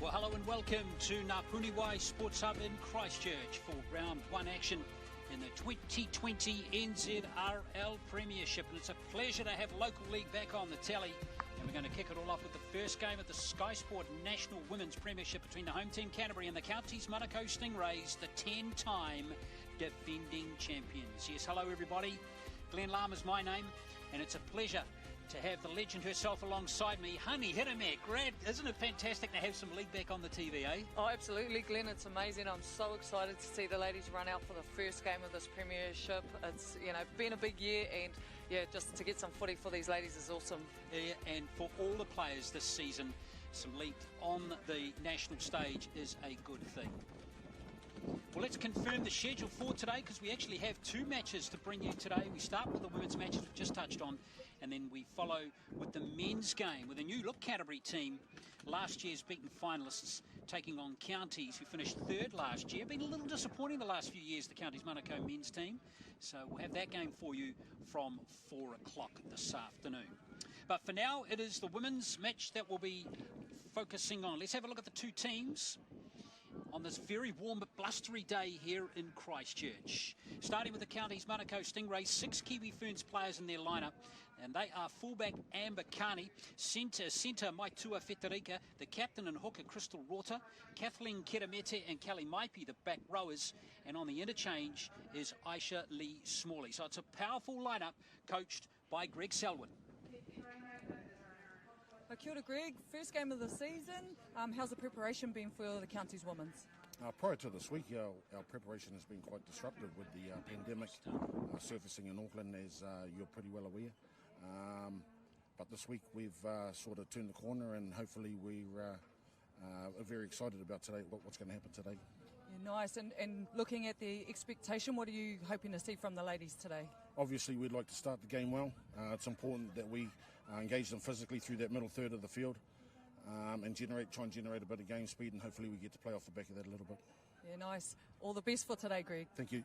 Well, hello and welcome to Ngāpuniwai Sports Hub in Christchurch for round one action in the 2020 NZRL Premiership. And it's a pleasure to have local league back on the telly. And we're going to kick it all off with the first game of the Sky Sport National Women's Premiership between the home team Canterbury and the Counties Manukau Stingrays, the 10-time defending champions. Yes, hello everybody. Glenn Lama's my name, and it's a pleasure to have the legend herself alongside me, Honey Hiramek. Grad, isn't it fantastic to have some league back on the TV, eh? Oh, absolutely, Glenn. It's amazing. I'm so excited to see the ladies run out for the first game of this premiership. It's, been a big year, and just to get some footy for these ladies is awesome. Yeah, and for all the players this season, some league on the national stage is a good thing. Well, let's confirm the schedule for today, because we actually have two matches to bring you today. We start with the women's matches we've just touched on, and then we follow with the men's game with a new look Canterbury team, last year's beaten finalists, taking on Counties, who finished third last year. Been a little disappointing the last few years, the Counties Manukau men's team. So we'll have that game for you from 4 o'clock this afternoon. But for now, it is the women's match that we'll be focusing on. Let's have a look at the two teams on this very warm but blustery day here in Christchurch. Starting with the Counties Manukau Stingrays, 6 Kiwi Ferns players in their lineup, and they are fullback Amber Carney, centre Maitua Fetarika, the captain and hooker Crystal Rota, Kathleen Keramete and Kelly Maipi, the back rowers, and on the interchange is Aisha Lee Smalley. So it's a powerful lineup coached by Greg Selwyn. Kia ora, Greg. First game of the season. How's the preparation been for the Counties Women's? Prior to this week, our preparation has been quite disruptive with the pandemic surfacing in Auckland, as you're pretty well aware. But this week we've sort of turned the corner, and hopefully we're very excited about today, what's going to happen today. Yeah, nice. And looking at the expectation, what are you hoping to see from the ladies today? Obviously, we'd like to start the game well. It's important that we engage them physically through that middle third of the field, and try and generate a bit of game speed, and hopefully we get to play off the back of that a little bit. Yeah, nice. All the best for today, Greg. Thank you.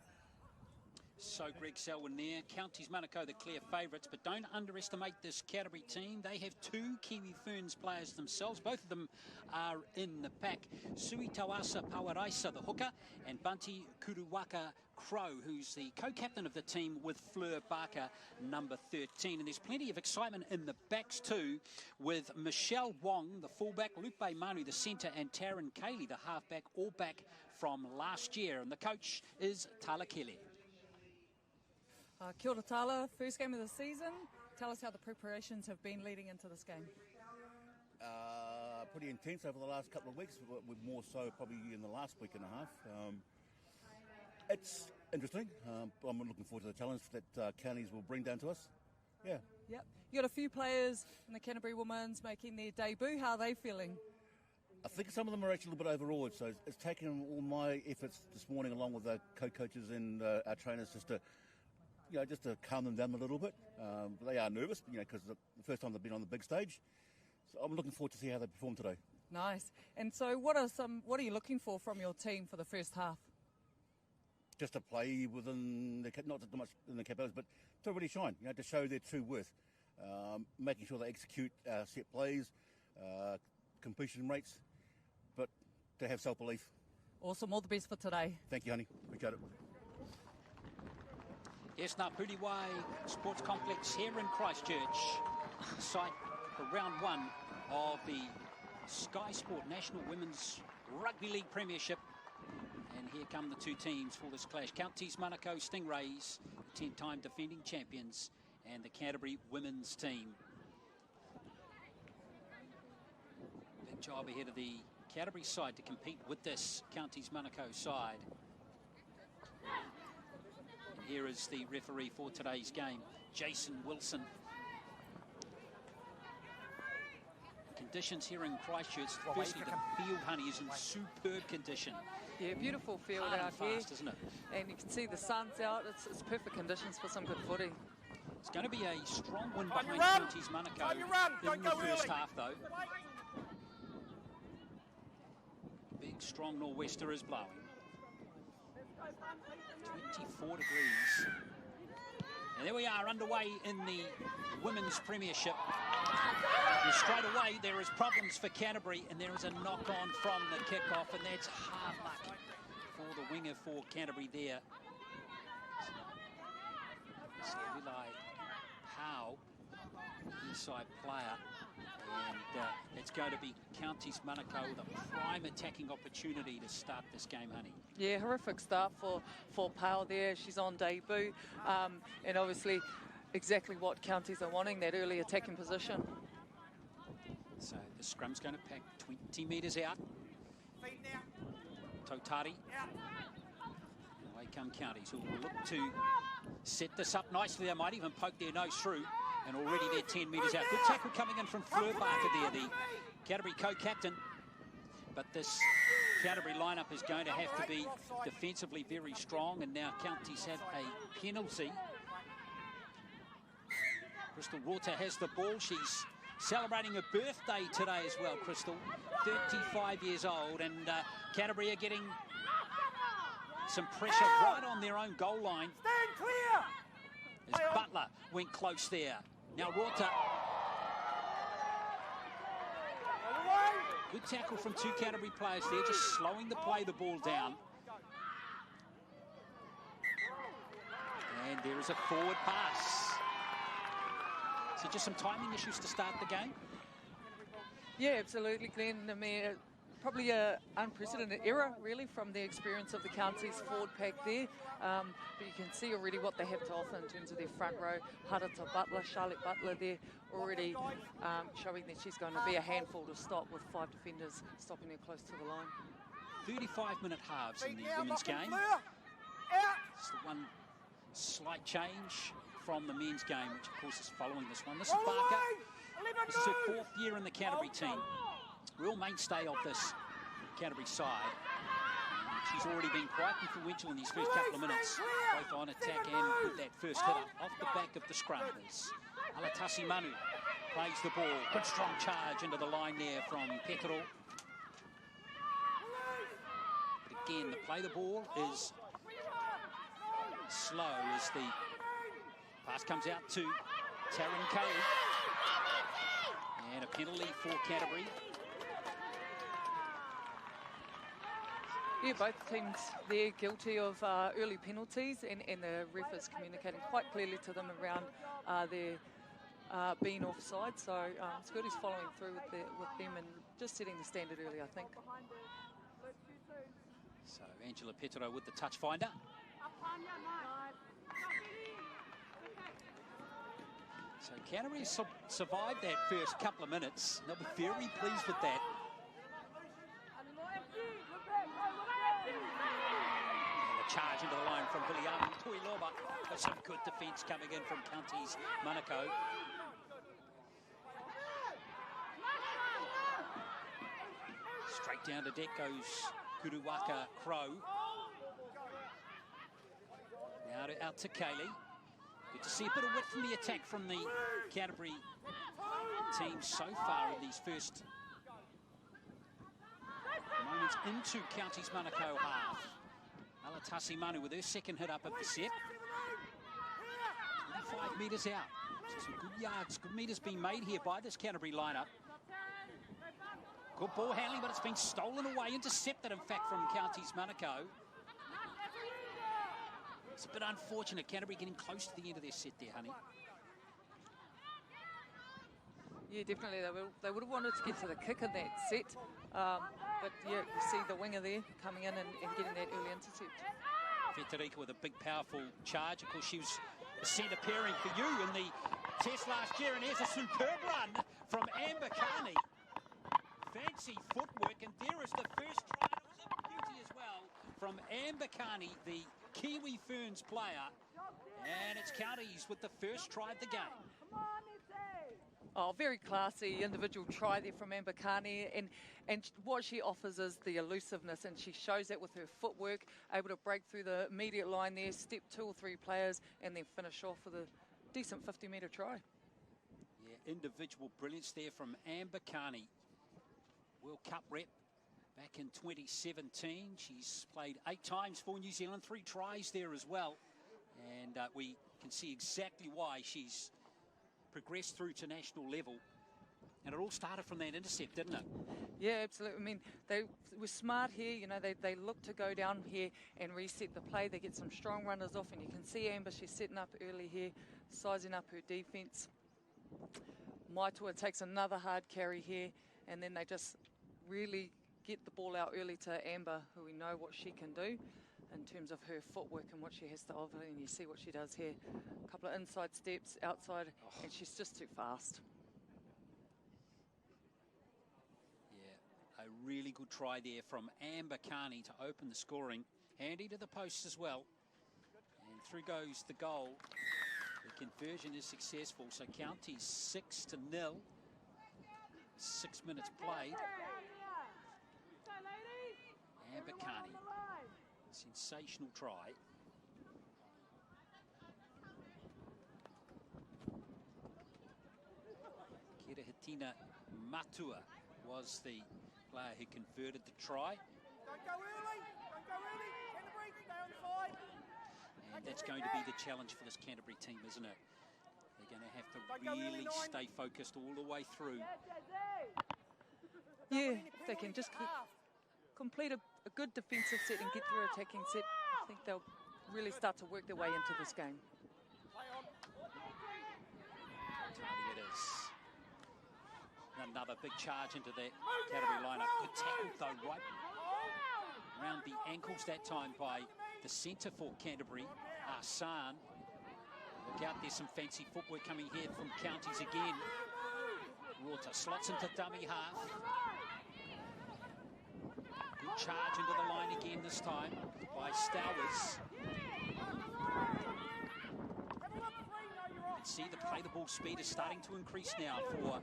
So Greg Selwyn there. Counties Manukau the clear favourites, but don't underestimate this Canterbury team. They have 2 Kiwi Ferns players themselves. Both of them are in the pack. Sui Tawasa Pawaraisa, the hooker, and Bunty Kuruwaka Crow, who's the co-captain of the team with Fleur Barker, number 13. And there's plenty of excitement in the backs too, with Michelle Wong, the fullback, Lupe Manu, the centre, and Taryn Cayley, the halfback, all back from last year. And the coach is Tala Kelly. Kia ora Tala, first game of the season. Tell us how the preparations have been leading into this game. Pretty intense over the last couple of weeks, with more so probably in the last week and a half. It's interesting. I'm looking forward to the challenge that Counties will bring down to us. Yeah. Yep. You got a few players in the Canterbury Women's making their debut. How are they feeling? I think some of them are actually a little bit overawed, so it's taken all my efforts this morning, along with the co-coaches and our trainers, just to calm them down a little bit. They are nervous, because the first time they've been on the big stage. So I'm looking forward to see how they perform today. Nice. And so what are you looking for from your team for the first half? Just to play within not so much in the capabilities, but to really shine, to show their true worth. Making sure they execute set plays, completion rates, but to have self-belief. Awesome. All the best for today. Thank you, honey. Appreciate it. Yes, Ngāpuniwai Sports Complex here in Christchurch, site for round one of the Sky Sport National Women's Rugby League Premiership. And here come the two teams for this clash. Counties Manukau Stingrays, the 10-time defending champions, and the Canterbury women's team. Big job ahead of the Canterbury side to compete with this Counties Manukau side. And here is the referee for today's game, Jason Wilson. Conditions here in Christchurch, firstly the field, honey, is in superb condition. Yeah, beautiful field Hard out and fast, here, isn't it? and you can see the sun's out. It's perfect conditions for some good footy. It's going to be a strong win behind Counties Manukau in the first half, though. Big, strong nor'wester is blowing. 24 degrees. And there we are, underway in the Women's Premiership. And straight away, there is problems for Canterbury, and there is a knock-on from the kick-off, and that's hard luck for the winger for Canterbury there. So Eli Howe, inside player, and it's going to be Counties Manukau with a prime attacking opportunity to start this game, honey. Yeah, horrific start for Powell there. She's on debut, and obviously exactly what Counties are wanting, that early attacking position. So the scrum's going to pack 20 metres out. Totari. Away come Counties, who will look to set this up nicely. They might even poke their nose through, and already they're 10 metres out. Good tackle coming in from Fleur Barker there, the Canterbury co-captain. But this Canterbury lineup is going to have to be defensively very strong, and now Counties have a penalty. Crystal Rota has the ball. She's celebrating her birthday today as well, Crystal. 35 years old, and Canterbury are getting some pressure right on their own goal line. Stand clear! As Butler went close there. Now Rota. Good tackle from two Canterbury players there, just slowing the ball down. And there is a forward pass. So just some timing issues to start the game? Yeah, absolutely, Glenn. I mean, probably an unprecedented error, really, from the experience of the Counties forward pack there. But you can see already what they have to offer in terms of their front row. Harata Butler, Charlotte Butler there, already showing that she's going to be a handful to stop, with 5 defenders stopping her close to the line. 35-minute halves in the women's game. It's the one slight change from the men's game, which of course is following this one. This is Barker. This is her 4th year in the Canterbury team. Real mainstay of this Canterbury side. She's already been quite influential in these first couple of minutes, both on attack and with that first hit up off the back of the scrum. As Alatasi Manu plays the ball. Good strong charge into the line there from Petro. But again, the play the ball is slow as the pass comes out to Taryn Kelly. And a penalty for Canterbury. Yeah, both teams there guilty of early penalties, and the ref is communicating quite clearly to them around their being offside. So Scotty's following through with them and just setting the standard early, I think. So Angela Petro with the touch finder. So Canterbury survived that first couple of minutes. They'll be very pleased with that. And a charge into the line from Viliami Tuiloba. Got some good defence coming in from Counties Manukau. Straight down to deck goes Kuruwaka Crow. Now out to Kaylee. Good to see a bit of width from the attack from the Canterbury team so far in these first moments into Counties Manukau half. Alatasi Manu with her second hit up of the set. 25 metres out. So some good yards, good metres being made here by this Canterbury lineup. Good ball handling, but it's been stolen away, intercepted in fact from Counties Manukau. It's a bit unfortunate, Canterbury getting close to the end of their set there, honey. Yeah, definitely. They would have wanted to get to the kick in that set. But yeah, you see the winger there coming in and getting that early intercept. Federica with a big, powerful charge. Of course, she was a centre pairing for you in the test last year. And here's a superb run from Amber Carney. Fancy footwork, and there is the first try. It was a beauty as well from Amber Carney, the Kiwi Ferns player. And it's Counties with the first try of the game. Oh, very classy individual try there from Amber Carney, and what she offers is the elusiveness, and she shows that with her footwork, able to break through the immediate line there, step 2 or 3 players, and then finish off with a decent 50-metre try. Yeah, individual brilliance there from Amber Carney. World Cup rep back in 2017. She's played 8 times for New Zealand, 3 tries there as well. And we can see exactly why she's progressed through to national level. And it all started from that intercept, didn't it? Yeah, absolutely. I mean, they were smart here. You know, they look to go down here and reset the play. They get some strong runners off, and you can see Amber, she's setting up early here, sizing up her defence. Maitua takes another hard carry here, and then they just really get the ball out early to Amber, who we know what she can do in terms of her footwork and what she has to offer, and you see what she does here. A couple of inside steps, outside, and she's just too fast. Yeah, a really good try there from Amber Carney to open the scoring. Handy to the post as well. And through goes the goal. The conversion is successful, so Counties 6-0. 6 minutes played. Amber Carney, sensational try. Kirahitina Matua was the player who converted the try. Don't go early, Canterbury, stay on side. And that's going to be the challenge for this Canterbury team, isn't it? They're going to have to really stay focused all the way through. Yeah, if they can just complete a good defensive set and get through attacking set, I think they'll really start to work their way into this game. It is. Another big charge into the Canterbury lineup. Good tackle though, right around the ankles that time by the centre for Canterbury, Arsan. Look out, there's some fancy footwork coming here from Counties again. Rota slots into dummy half. Good charge into the line again this time by Stowers. And see, the play the ball speed is starting to increase now for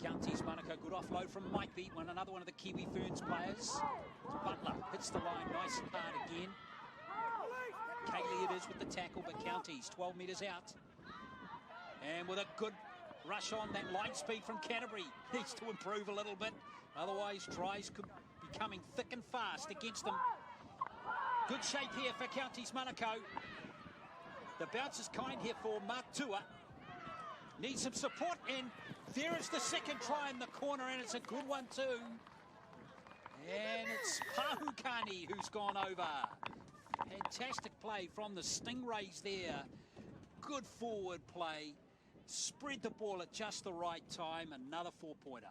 Counties. Monaco, good offload from Mike Beat, another one of the Kiwi Ferns players. Butler hits the line nice and hard again. Kaylee it is with the tackle, but Counties 12 metres out. And with a good rush on, that line speed from Canterbury needs to improve a little bit. Otherwise, tries could be coming thick and fast against them. Good shape here for Counties Monaco. The bounce is kind here for Matua. Needs some support, and there is the second try in the corner, and it's a good one too. And it's Pahukani who's gone over. Fantastic play from the Stingrays there. Good forward play. Spread the ball at just the right time. Another 4-pointer.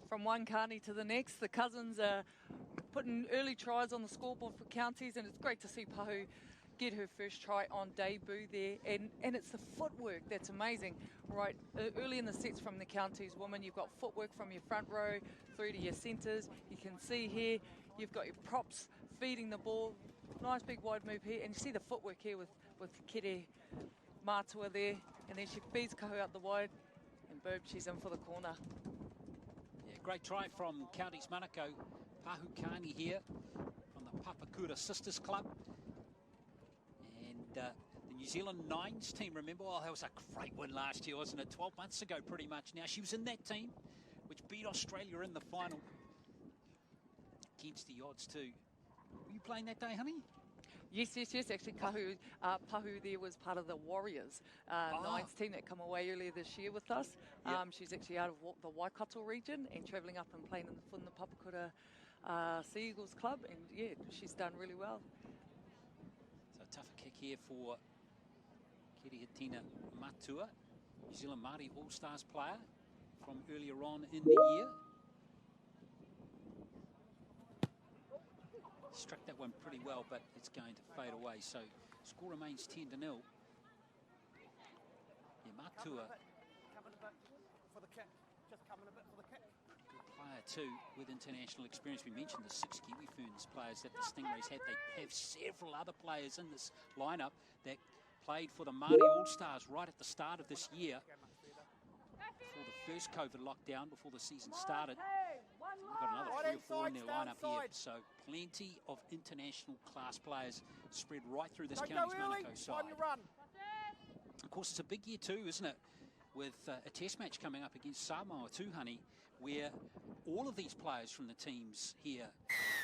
From one Carney to the next, the Cousins are putting early tries on the scoreboard for Counties, and it's great to see Pahu get her first try on debut there, and it's the footwork that's amazing. Right, early in the sets from the Counties women, you've got footwork from your front row through to your centres. You can see here, you've got your props feeding the ball. Nice big wide move here, and you see the footwork here with Kere Matua there, and then she feeds Kahu out the wide, and boom, she's in for the corner. Yeah, great try from Counties Monaco. Pahukani here from the Papakura Sisters Club. And the New Zealand Nines team, remember? Oh, that was a great win last year, wasn't it? 12 months ago, pretty much. Now, she was in that team, which beat Australia in the final. Against the odds, too. Were you playing that day, honey? Yes. Actually, Pahu there was part of the Warriors Nines team that come away earlier this year with us. Yep. She's actually out of the Waikato region and travelling up and playing in the Papakura Sea Eagles Club. And, yeah, she's done really well. So a tougher kick here for Kirihitina Matua, New Zealand Māori All-Stars player from earlier on in the year. Struck that one pretty well, but it's going to fade away. So score remains 10-0. Yeah, Matua. Coming a bit for the kick. Just coming a bit for the kick. Good player too, with international experience. We mentioned the 6 Kiwi Ferns players that the Stingrays had. They have several other players in this lineup that played for the Māori All-Stars right at the start of this year. Before the first COVID lockdown, before the season started. We've got another 3 or 4 in their lineup here, so plenty of international class players spread right through this Counties Monaco side. Of course, it's a big year too, isn't it? With a test match coming up against Samoa too, honey, where all of these players from the teams here,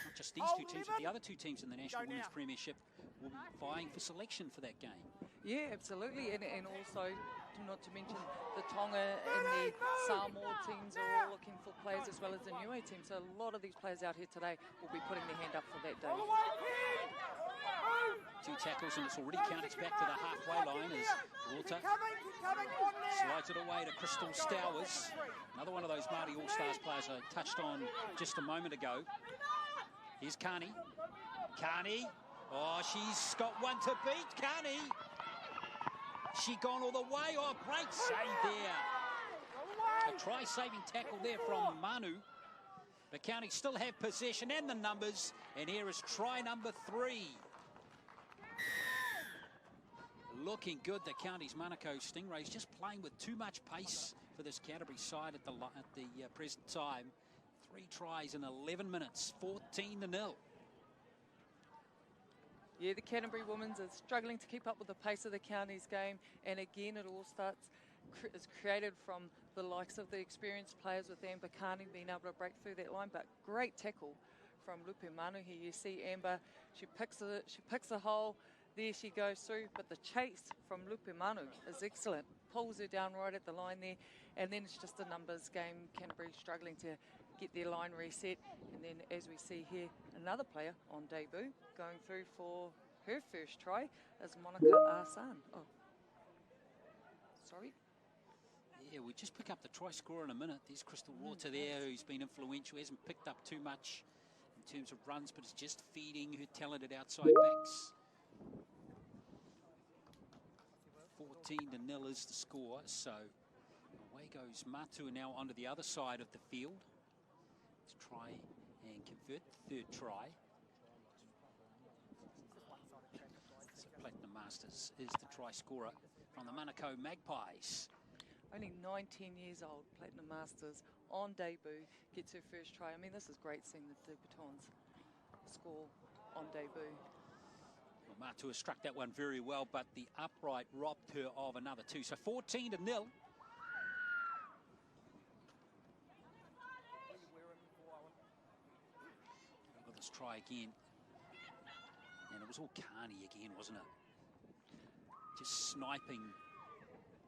not just these two teams, but the other two teams in the National Women's Premiership will be vying for selection for that game. Yeah, absolutely. And also, not to mention the Tonga and the Samoa teams are all looking for players as well as the Niue team. So a lot of these players out here today will be putting their hand up for that day. 2 tackles and it's already counted back to the halfway line as Walter slides it away to Crystal Stowers. Another one of those Māori All-Stars players I touched on just a moment ago. Here's Carney. Carney. Oh, she's got one to beat. Carney. She gone all the way. Oh, great save there. A try-saving tackle there from Manu. The Counties still have possession and the numbers. And here is try number 3. Looking good, the Counties Manukau Stingrays, just playing with too much pace for this Canterbury side at the present time. 3 tries in 11 minutes, 14-0. Yeah, the Canterbury Women's are struggling to keep up with the pace of the Counties game, and again it all is created from the likes of the experienced players with Amber Carney being able to break through that line. But great tackle from Lupe Manu here. You see Amber, she picks a hole. There she goes through, but the chase from Lupe Manu is excellent. Pulls her down right at the line there, and then it's just a numbers game. Canterbury struggling to get their line reset, and then as we see here, another player on debut going through for her first try is Monica Arsan. Oh, sorry. Yeah, we'll just pick up the try scorer in a minute. There's Crystal Rota there, who's been influential, hasn't picked up too much in terms of runs, but is just feeding her talented outside backs. 14-0 is the score, so away goes Matu now onto the other side of the field. Let's try and convert the 3rd try. So Platinum Masters is the try scorer from the Manukau Magpies. Only 19 years old, Platinum Masters on debut, gets her first try. I mean, this is great seeing the debutants score on debut. Well, Matu has struck that one very well, but the upright robbed her of another 2. So 14-0. Let's try again. And it was all Carney again, wasn't it? Just sniping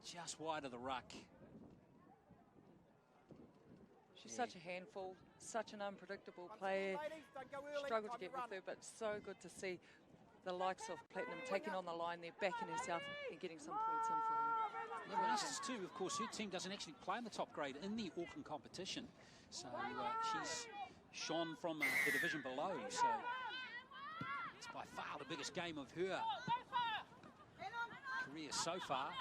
just wide of the ruck. She's such a handful, such an unpredictable player. Struggled to get with her, but so good to see the likes of Platinum taking on the line there, backing herself and getting some points in for her. Yeah, Masters too, of course, her team doesn't actually play in the top grade in the Auckland competition. So she's shone from the division below. So it's by far the biggest game of her career so far.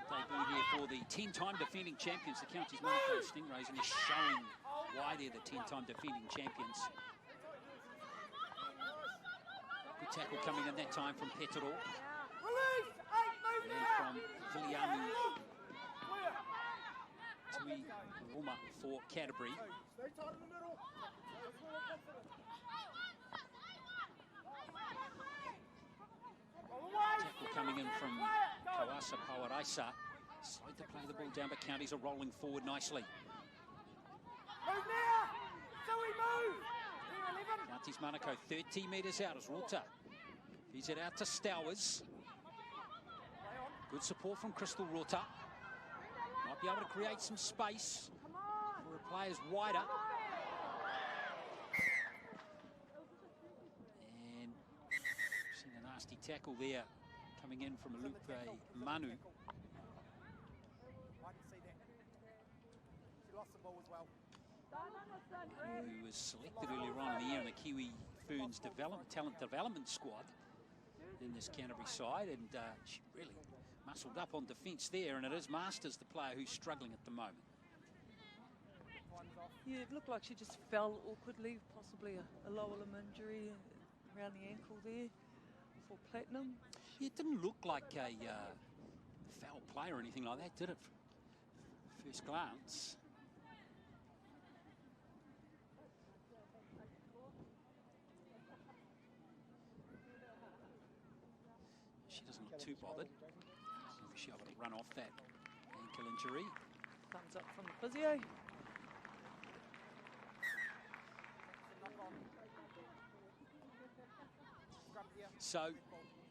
Debut here for the 10-time defending champions, the Counties Manukau Stingrays, and they're showing why they're the 10-time defending champions. Good tackle coming in that time from Petero. And from Viliamu Tui Roma for Canterbury. Tackle coming in from Kawasa Pawaraisa. Slow to play the ball down, but Counties are rolling forward nicely. Counties Manukau 30 metres out as Rota feeds it out to Stowers. Good support from Crystal Rota. Might be able to create some space for her players wider. And seen a nasty tackle there coming in from Lupe Manu. Who was selected earlier on in the year in the Kiwi Ferns talent development squad in this Canterbury side, and she really muscled up on defence there, and it is Masters, the player, who's struggling at the moment. Yeah, it looked like she just fell awkwardly, possibly a lower limb injury around the ankle there for Platinum. Yeah, it didn't look like a foul play or anything like that, did it? First glance. She doesn't look too bothered. Maybe she'll be able to run off that ankle injury. Thumbs up from the physio. So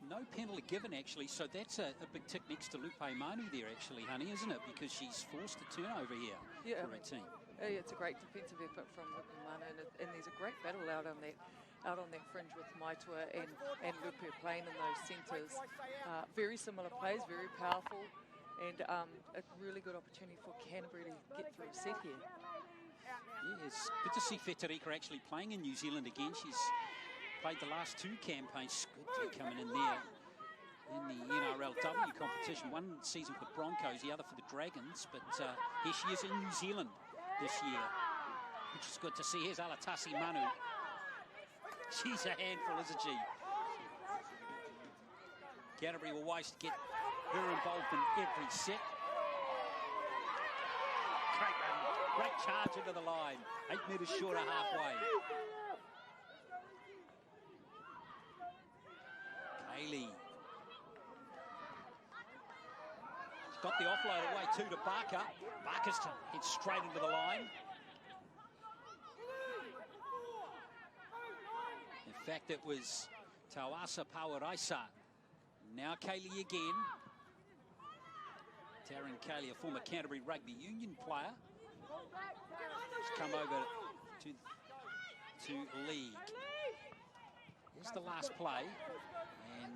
no penalty given, actually. So that's a big tick next to Lupe Manu there, actually, honey, isn't it? Because she's forced a turnover here for her team. Yeah, it's a great defensive effort from Lupe Manu, and there's a great battle out on that fringe with Maitua and Lupe playing in those centres. Very similar plays, very powerful, and a really good opportunity for Canterbury to get through a set here. Yeah, it's good to see Federica actually playing in New Zealand again. She's played the last 2 campaigns. Good to be coming in there in the NRLW competition. One season for the Broncos, the other for the Dragons. But here she is in New Zealand this year, which is good to see. Here's Alatasi Manu. She's a handful, isn't she? Canterbury were wise to get her involved in every set. Great charge into the line. 8 metres short of halfway. Kaylee. She's got the offload away too to Barker. Barker's to head straight into the line. In fact, it was Tawasa Pawaraisa. Now Kaylee again. Taryn Kaylee, a former Canterbury Rugby Union player. She's come over to league. Here's the last play. And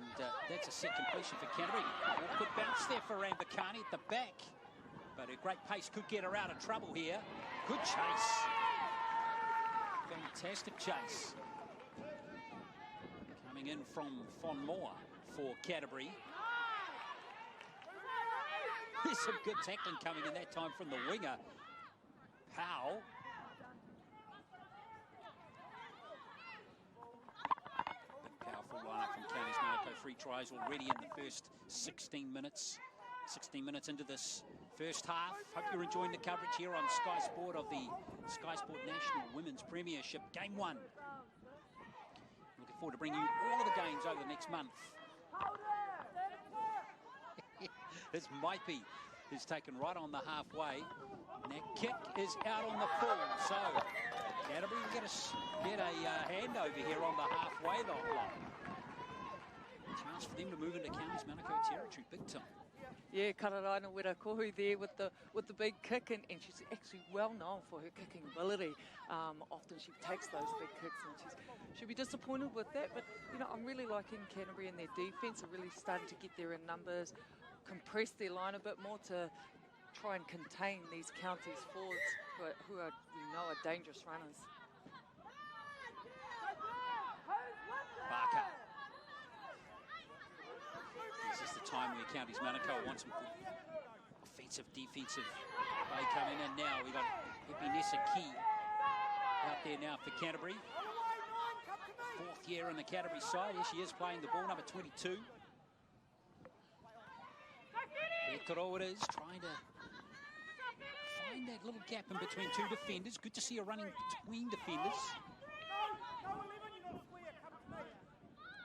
that's a set completion for Canterbury. Good bounce there for Rambakani at the back. But her great pace could get her out of trouble here. Good chase. Fantastic chase. Coming in from Fonmore for Canterbury. There's some good tackling coming in that time from the winger, Powell. Big powerful lineup from Counties Monaco. 3 tries already in the first 16 minutes. 16 minutes into this first half. Hope you're enjoying the coverage here on Sky Sport of the Sky Sport National Women's Premiership Game 1. Looking forward to bringing you all of the games over the next month. This Maipi is taken right on the halfway. And that kick is out on the full. So Canterbury will get a handover here on the halfway line. Chance for them to move into Counties Monaco territory big time. Yeah, Kararaina Wirakohu there with the big kick, and she's actually well known for her kicking ability. Often she takes those big kicks, and she'll be disappointed with that. But I'm really liking Canterbury and their defence. Are really starting to get there in numbers, compress their line a bit more to try and contain these counties forwards who are dangerous runners. Barker. This is the time where Counties Monaco wants some offensive, defensive play coming in now. We've got Epinesa Key out there now for Canterbury. 4th year in the Canterbury side. Here she is playing the ball, number 22. Petro it is, trying to find that little gap in between 2 defenders. Good to see her running between defenders.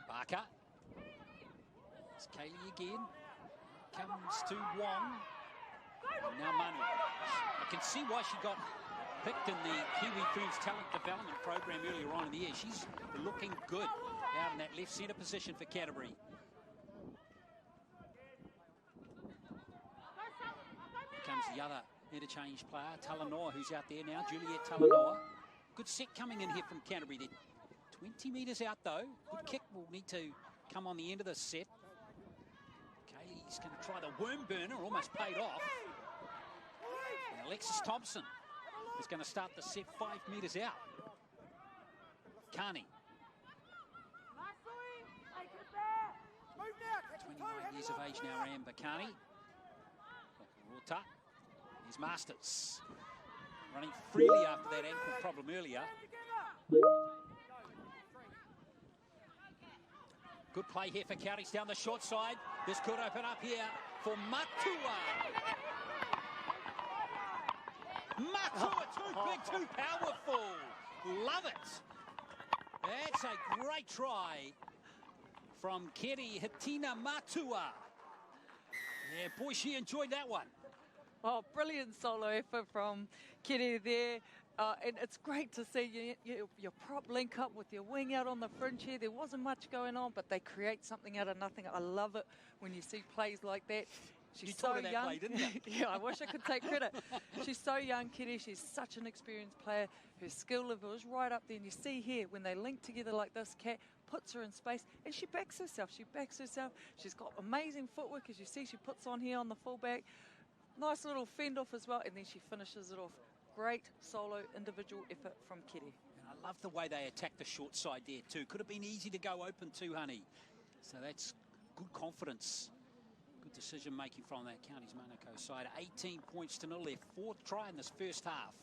Barker. It's Kaylee again. Comes to Wong. And now Manu. I can see why she got picked in the Kiwi Ferns Talent Development Program earlier on in the year. She's looking good out in that left centre position for Canterbury. Comes the other interchange player, Talanoa, who's out there now, Juliet Talanoa. Good set coming in here from Canterbury. They're 20 metres out though. Good kick will need to come on the end of the set. Kaylee's going to try the worm burner, almost paid off. And Alexis Thompson is going to start the set 5 metres out. Carney. 29 years of age now, Amber Carney. Rota. Here's Masters. Running freely after that ankle problem earlier. Good play here for Counties down the short side. This could open up here for Matua. Matua, too big, too powerful. Love it. That's a great try from Keri Hitina Matua. Yeah, boy, she enjoyed that one. Oh, brilliant solo effort from Kiri there. And it's great to see your prop link up with your wing out on the fringe here. There wasn't much going on, but they create something out of nothing. I love it when you see plays like that. She's so young. Play, didn't you? Yeah, I wish I could take credit. She's so young, Kitty. She's such an experienced player. Her skill level is right up there. And you see here, when they link together like this, Kat puts her in space and she backs herself. She's got amazing footwork, as you see. She puts on here on the fullback. Nice little fend off as well, and then she finishes it off. Great solo individual effort from Kitty. And I love the way they attacked the short side there too. Could have been easy to go open too, honey. So that's good confidence. Good decision making from that Counties Manukau side. 18 points to 0 there. Fourth try in this first half.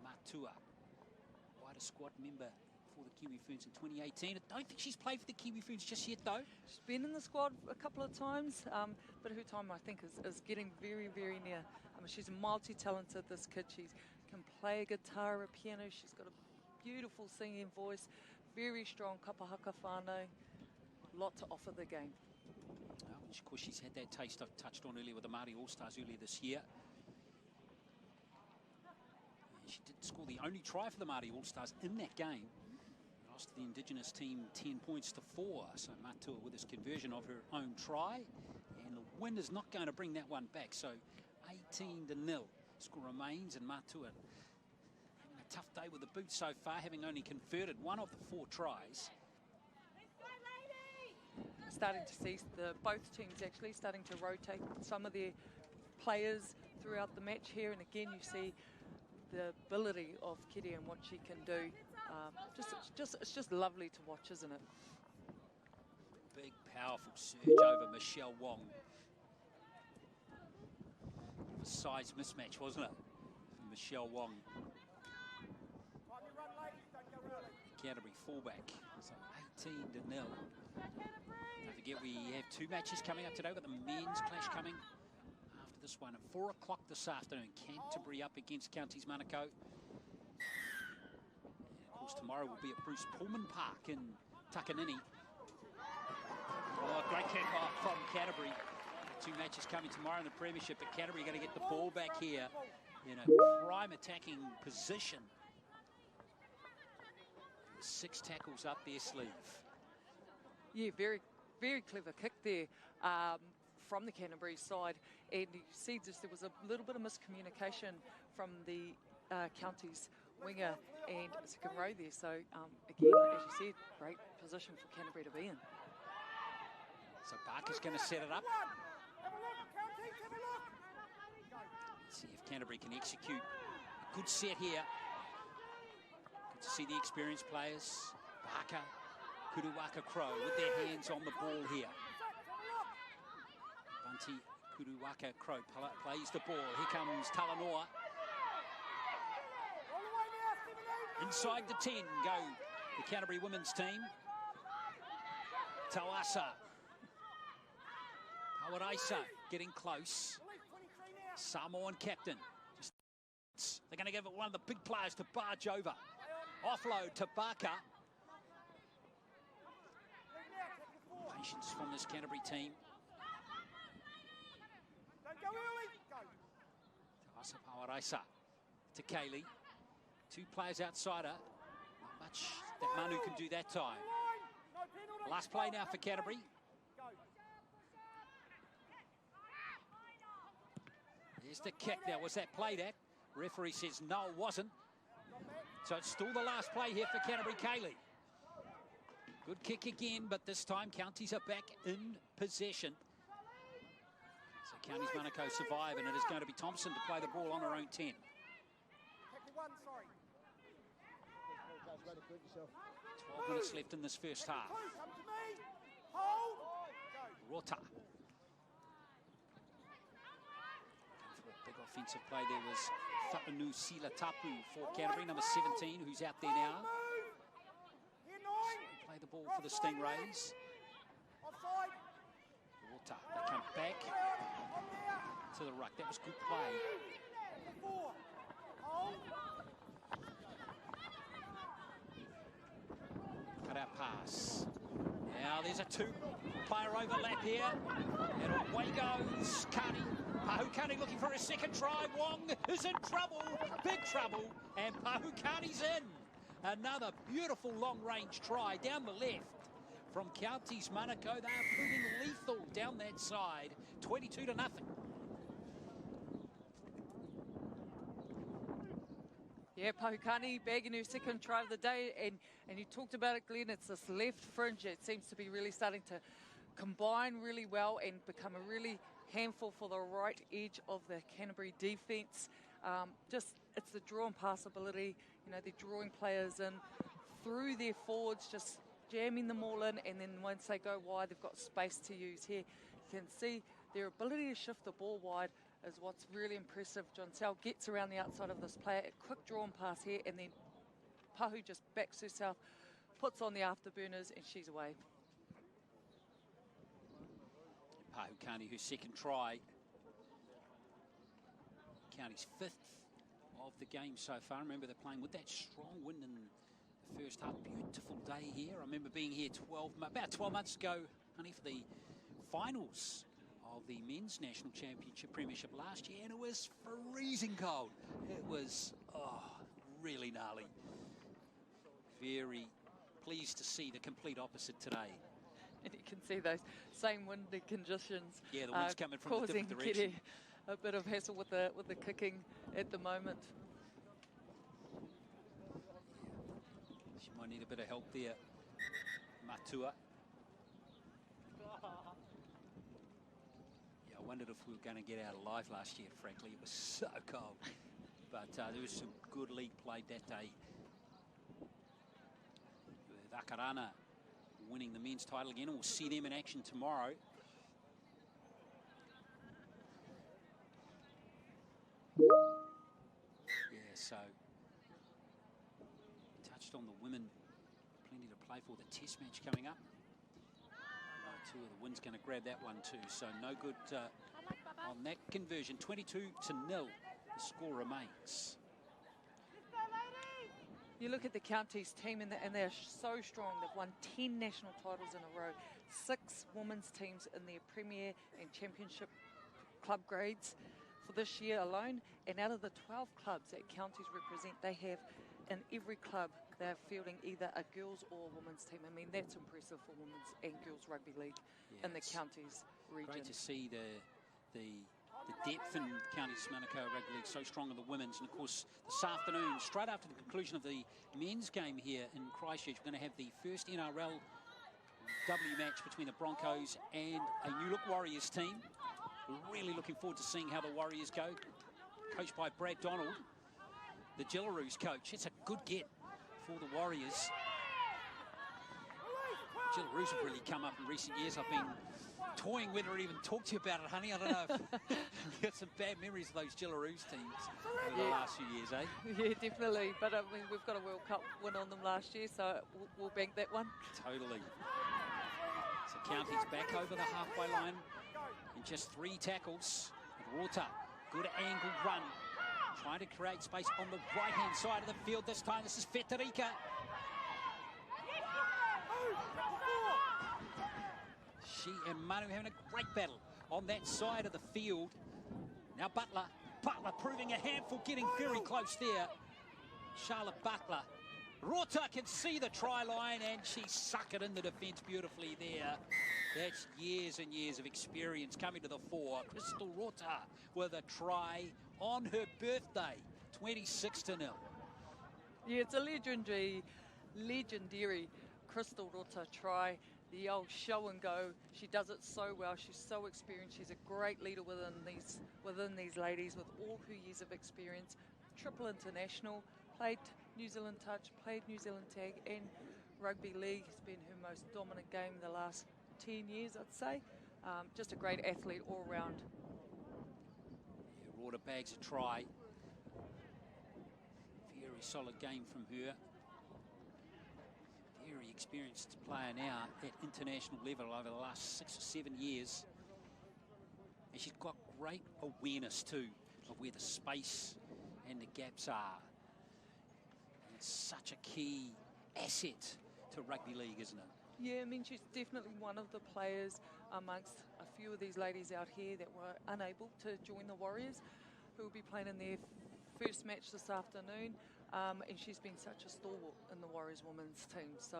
Matua, quite a squad member for the Kiwi Ferns in 2018. I don't think she's played for the Kiwi Ferns just yet though. She's been in the squad a couple of times, but her time I think is getting very, very near. She's multi-talented, this kid. She can play a guitar, a piano. She's got a beautiful singing voice, very strong kapahaka whānau. Lot to offer the game. Of course, she's had that taste I've touched on earlier with the Māori All-Stars earlier this year. And she did score the only try for the Māori All-Stars in that game. Lost to the Indigenous team 10 points to 4. So Matua with his conversion of her own try. And the wind is not going to bring that one back. So 18-0. Score remains, and Matua having a tough day with the boots so far, having only converted one of the 4 tries. Starting to see both teams actually starting to rotate some of their players throughout the match here, and again you see the ability of Kitty and what she can do. It's just lovely to watch, isn't it? Big, powerful surge over Michelle Wong. A size mismatch, wasn't it? For Michelle Wong. Canterbury fullback. So 18-0. Don't forget we have 2 matches coming up today. We've got the men's clash coming after this one at 4 o'clock this afternoon. Canterbury up against Counties Manukau. And of course tomorrow will be at Bruce Pullman Park in Takanini. Oh, great kick-off from Canterbury. 2 matches coming tomorrow in the Premiership, but Canterbury are going to get the ball back here in a prime attacking position. 6 tackles up their sleeve. Yeah, very, very clever kick there from the Canterbury side. And you see there was a little bit of miscommunication from the Counties winger and second row there. So again, as you said, great position for Canterbury to be in. So Barker's going to set it up. Let's see if Canterbury can execute a good set here. Good to see the experienced players. Barker, Kuruwaka Crow with their hands on the ball here. Bunty, Kuruwaka Crow plays the ball. Here comes Talanoa. Inside the 10 go the Canterbury women's team. Tawasa. Hawaraisa getting close. Samoan captain. They're going to give it one of the big players to barge over. Offload to Barker. Patience from this Canterbury team. Don't go early. Go. Tawasa Hawaraisa to Kaylee. 2 players outside her. Not much that Manu can do that time. Last play now for Canterbury. There's the kick there. Was that played at? Referee says no, it wasn't. So it's still the last play here for Canterbury. Kaylee. Good kick again, but this time Counties are back in possession. So Counties Manukau survive, and it is going to be Thompson to play the ball on her own 10. 12 minutes left in this first half. Rota. Big offensive play there was Whapanu Sila Tapu for Canterbury, number 17, who's out there now. Play the ball for the Stingrays. Rota, they come back to the ruck. That was good play. Cut out pass. Now there's a 2-player overlap here. And away goes Carney. Pahukani looking for a second try. Wong is in trouble, big trouble, and Pahukani's in. Another beautiful long-range try down the left from Counties Manukau. They are proving lethal down that side, 22-0. Yeah, Pahukani bagging her second try of the day, and you talked about it, Glenn. It's this left fringe. It seems to be really starting to combine really well and become a really handful for the right edge of the Canterbury defence. It's the draw and pass ability. You know, they're drawing players in through their forwards, just jamming them all in, and then once they go wide, they've got space to use here. You can see their ability to shift the ball wide is what's really impressive. John Sell gets around the outside of this player, a quick draw and pass here, and then Pahu just backs herself, puts on the afterburners, and she's away. Pahukani, whose second try. County's 5th of the game so far. Remember, they're playing with that strong wind in the first half. Beautiful day here. I remember being here about 12 months ago, only for the finals of the men's national championship premiership last year, and it was freezing cold. It was really gnarly. Very pleased to see the complete opposite today. And you can see those same windy conditions. Yeah, the wind's coming from a different direction. Causing a bit of hassle with the kicking at the moment. She might need a bit of help there, Matua. Yeah, I wondered if we were going to get out alive last year, frankly. It was so cold. But there was some good league played that day. With Akarana winning the men's title again. We'll see them in action tomorrow. Yeah, so touched on the women. Plenty to play for. The test match coming up. Two of the wins going to grab that one too. So no good on that conversion. 22-0. The score remains. You look at the counties team, and they're so strong. They've won 10 national titles in a row, 6 women's teams in their Premier and Championship club grades for this year alone. And out of the 12 clubs that counties represent, they have in every club, they're fielding either a girls or a women's team. I mean, that's impressive for women's and girls rugby league in the counties region. Great to see the depth in the Counties Manukau Rugby League so strong in the women's. And of course, this afternoon, straight after the conclusion of the men's game here in Christchurch, we're going to have the first NRL W match between the Broncos and a New Look Warriors team. We're really looking forward to seeing how the Warriors go. Coached by Brad Donald, the Gillaroos coach. It's a good get for the Warriors. Gillaroos have really come up in recent years. I've been toying whether to even talk to you about it, honey. I don't know if you've got some bad memories of those Gillaroos teams over the last few years, eh? Yeah, definitely. But I mean, we've got a World Cup win on them last year, so we'll bank that one. Totally. So Counties back over the halfway line in just 3 tackles. And Rota, good angled run. Trying to create space on the right-hand side of the field this time. This is Fetarika. She and Manu having a great battle on that side of the field. Now Butler proving a handful, getting very close there. Charlotte Butler. Rota can see the try line, and she sucked it in the defence beautifully there. That's years and years of experience coming to the fore. Crystal Rota with a try on her birthday, 26-0. Yeah, it's a legendary Crystal Rota try. The old show and go. She does it so well. She's so experienced. She's a great leader within these ladies with all her years of experience. Triple international, played New Zealand touch, played New Zealand tag, and rugby league has been her most dominant game in the last 10 years, I'd say. Just a great athlete all round. Yeah, Rota bags a try. Very solid game from her. Very experienced player now at international level over the last 6 or 7 years. And she's got great awareness too of where the space and the gaps are. And it's such a key asset to rugby league, isn't it? Yeah, I mean, she's definitely one of the players amongst a few of these ladies out here that were unable to join the Warriors, who will be playing in their first match this afternoon. And she's been such a stalwart in the Warriors women's team. So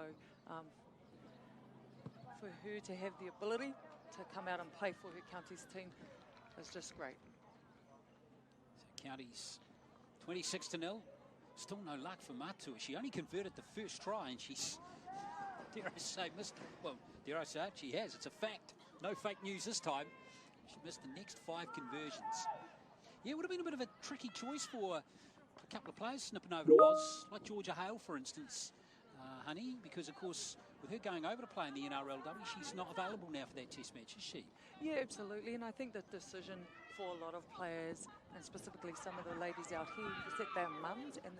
for her to have the ability to come out and play for her county's team is just great. So Counties 26-0. Still no luck for Matua. She only converted the first try, and she's, dare I say, missed. Well, dare I say it, she has. It's a fact. No fake news this time. She missed the next 5 conversions. Yeah, it would have been a bit of a tricky choice for a couple of players snipping over to Oz, like Georgia Hale, for instance, Honey, because, of course, with her going over to play in the NRLW, she's not available now for that test match, is she? Yeah, absolutely, and I think the decision for a lot of players, and specifically some of the ladies out here, is that they're mums, and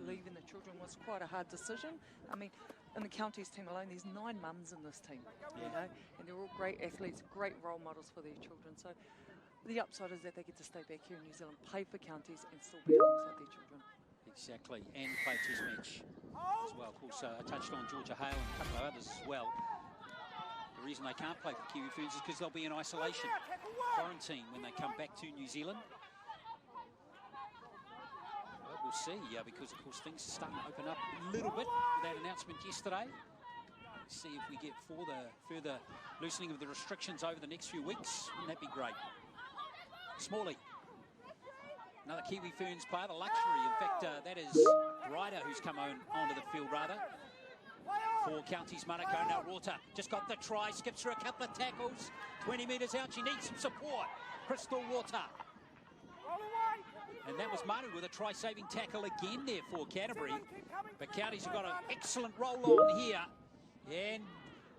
leaving the children was quite a hard decision. I mean, in the counties team alone, there's 9 mums in this team, and they're all great athletes, great role models for their children. So the upside is that they get to stay back here in New Zealand, play for counties, and still be alongside their children. Exactly, and play a test match as well. Of course, I touched on Georgia Hale and a couple of others as well. The reason they can't play for Kiwi Ferns is because they'll be in isolation, quarantine, when they come back to New Zealand. Well, we'll see, because, of course, things are starting to open up a little bit with that announcement yesterday. See if we get further loosening of the restrictions over the next few weeks. Wouldn't that be great? Smalley. Another Kiwi Ferns player, the luxury. In fact, that is Ryder who's come onto the field, rather. For Counties Manukau. Now Rota just got the try, skips through a couple of tackles. 20 metres out, she needs some support. Crystal Rota. And that was Manu with a try-saving tackle again there for Canterbury. But Counties have got an excellent roll on here. And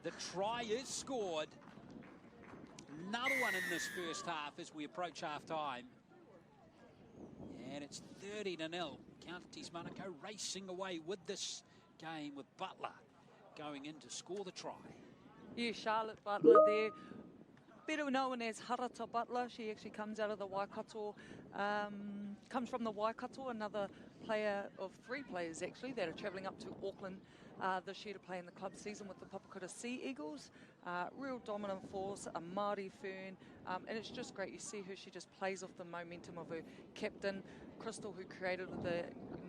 the try is scored. Another one in this first half as we approach half-time. And it's 30-0. Counties Manukau racing away with this game, with Butler going in to score the try. Yeah, Charlotte Butler there. Better known as Harata Butler. She actually comes out of the Waikato, comes from the Waikato, another player of 3 players actually that are travelling up to Auckland this year to play in the club season with the Papakura Sea Eagles. Real dominant force, a Māori Fern, and it's just great. You see her, she just plays off the momentum of her captain, Crystal, who created the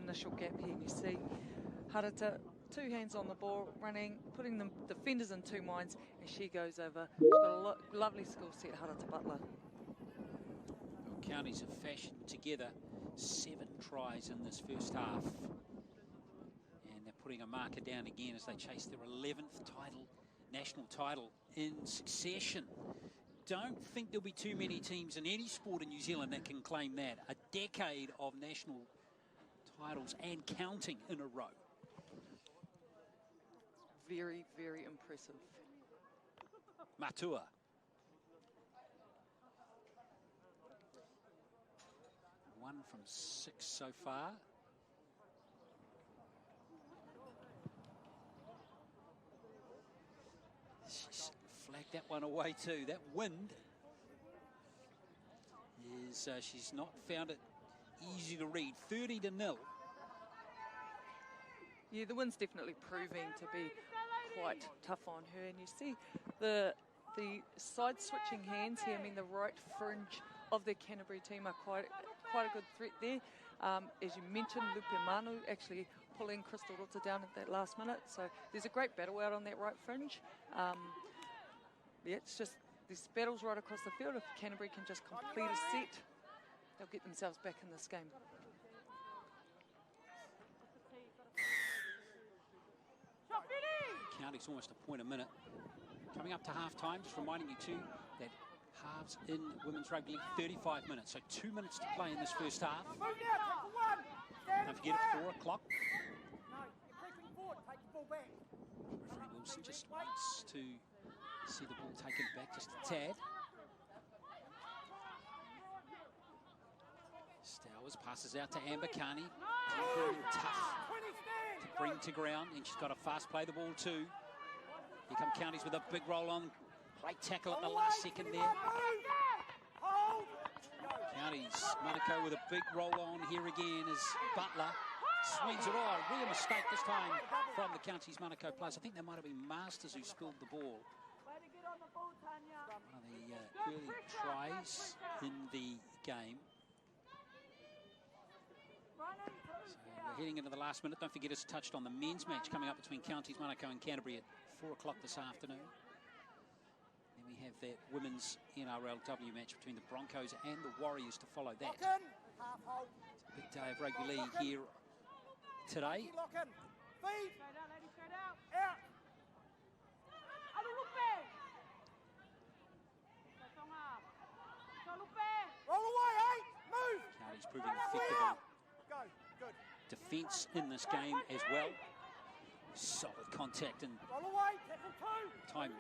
initial gap here. And you see Harata, 2 hands on the ball, running, putting the defenders in 2 minds, and she goes over. She's got a lovely skill set, Harata Butler. Well, Counties have fashioned together 7 tries in this first half. And they're putting a marker down again as they chase their 11th national title in succession. Don't think there'll be too many teams in any sport in New Zealand that can claim that. A decade of national titles and counting in a row. Very, very impressive. Matua. One from 6 so far. She's flagged that one away too. That wind is, she's not found it easy to read. 30-0. Yeah, the wind's definitely proving to be quite tough on her. And you see the side switching hands here. I mean, the right fringe of the Canterbury team are quite a good threat there. As you mentioned, Lupe Manu actually pulling Crystal Rota down at that last minute. So there's a great battle out on that right fringe. Yeah, it's just these battles right across the field. If Canterbury can just complete a set, they'll get themselves back in this game. Counties almost a point a minute. Coming up to half-time, just reminding you too that halves in women's rugby league, 35 minutes. So 2 minutes to play in this first half. Don't forget at 4 o'clock. Referee Wilson just waits to see the ball taken back just a tad. Stowers passes out to Amber Carney. Very tough to bring to ground, and she's got to fast play the ball too. Here come Counties with a big roll on. Great tackle at the last second there. Counties, Manukau with a big roll on here again is Butler. Swings it on. Real mistake this time from the Counties Manukau players. I think that might have been Masters who spilled the ball. One of the early tries in the game. So we're heading into the last minute. Don't forget, it's touched on the men's match coming up between Counties Manukau and Canterbury at 4 o'clock this afternoon. Then we have that women's NRLW match between the Broncos and the Warriors to follow that. It's a big day of rugby league here today. Roll away, eh? Move! Counties proving effective defence in this game as well. Solid contact and timed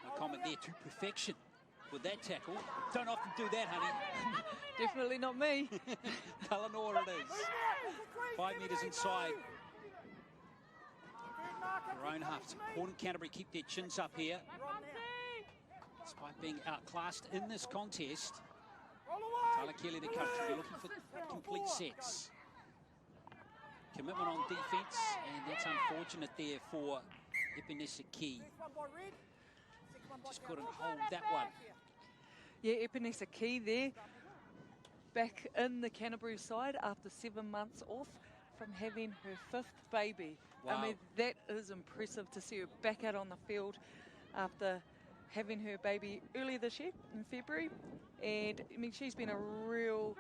no comment there to perfection with that tackle. Don't often do that, honey. Definitely not me. Eleanor it is. 5 metres inside. Their own half. It's important Canterbury keep their chins up here. Despite being outclassed in this contest, Tyler Kelly, the coach, will be looking for complete sets. Commitment on defence, and that's unfortunate there for Epinesa Key. Just couldn't hold that one. Yeah, Epinesa Key there, back in the Canterbury side after 7 months off from having her 5th baby. Wow. I mean, that is impressive to see her back out on the field after having her baby earlier this year in February. And I mean, she's been a real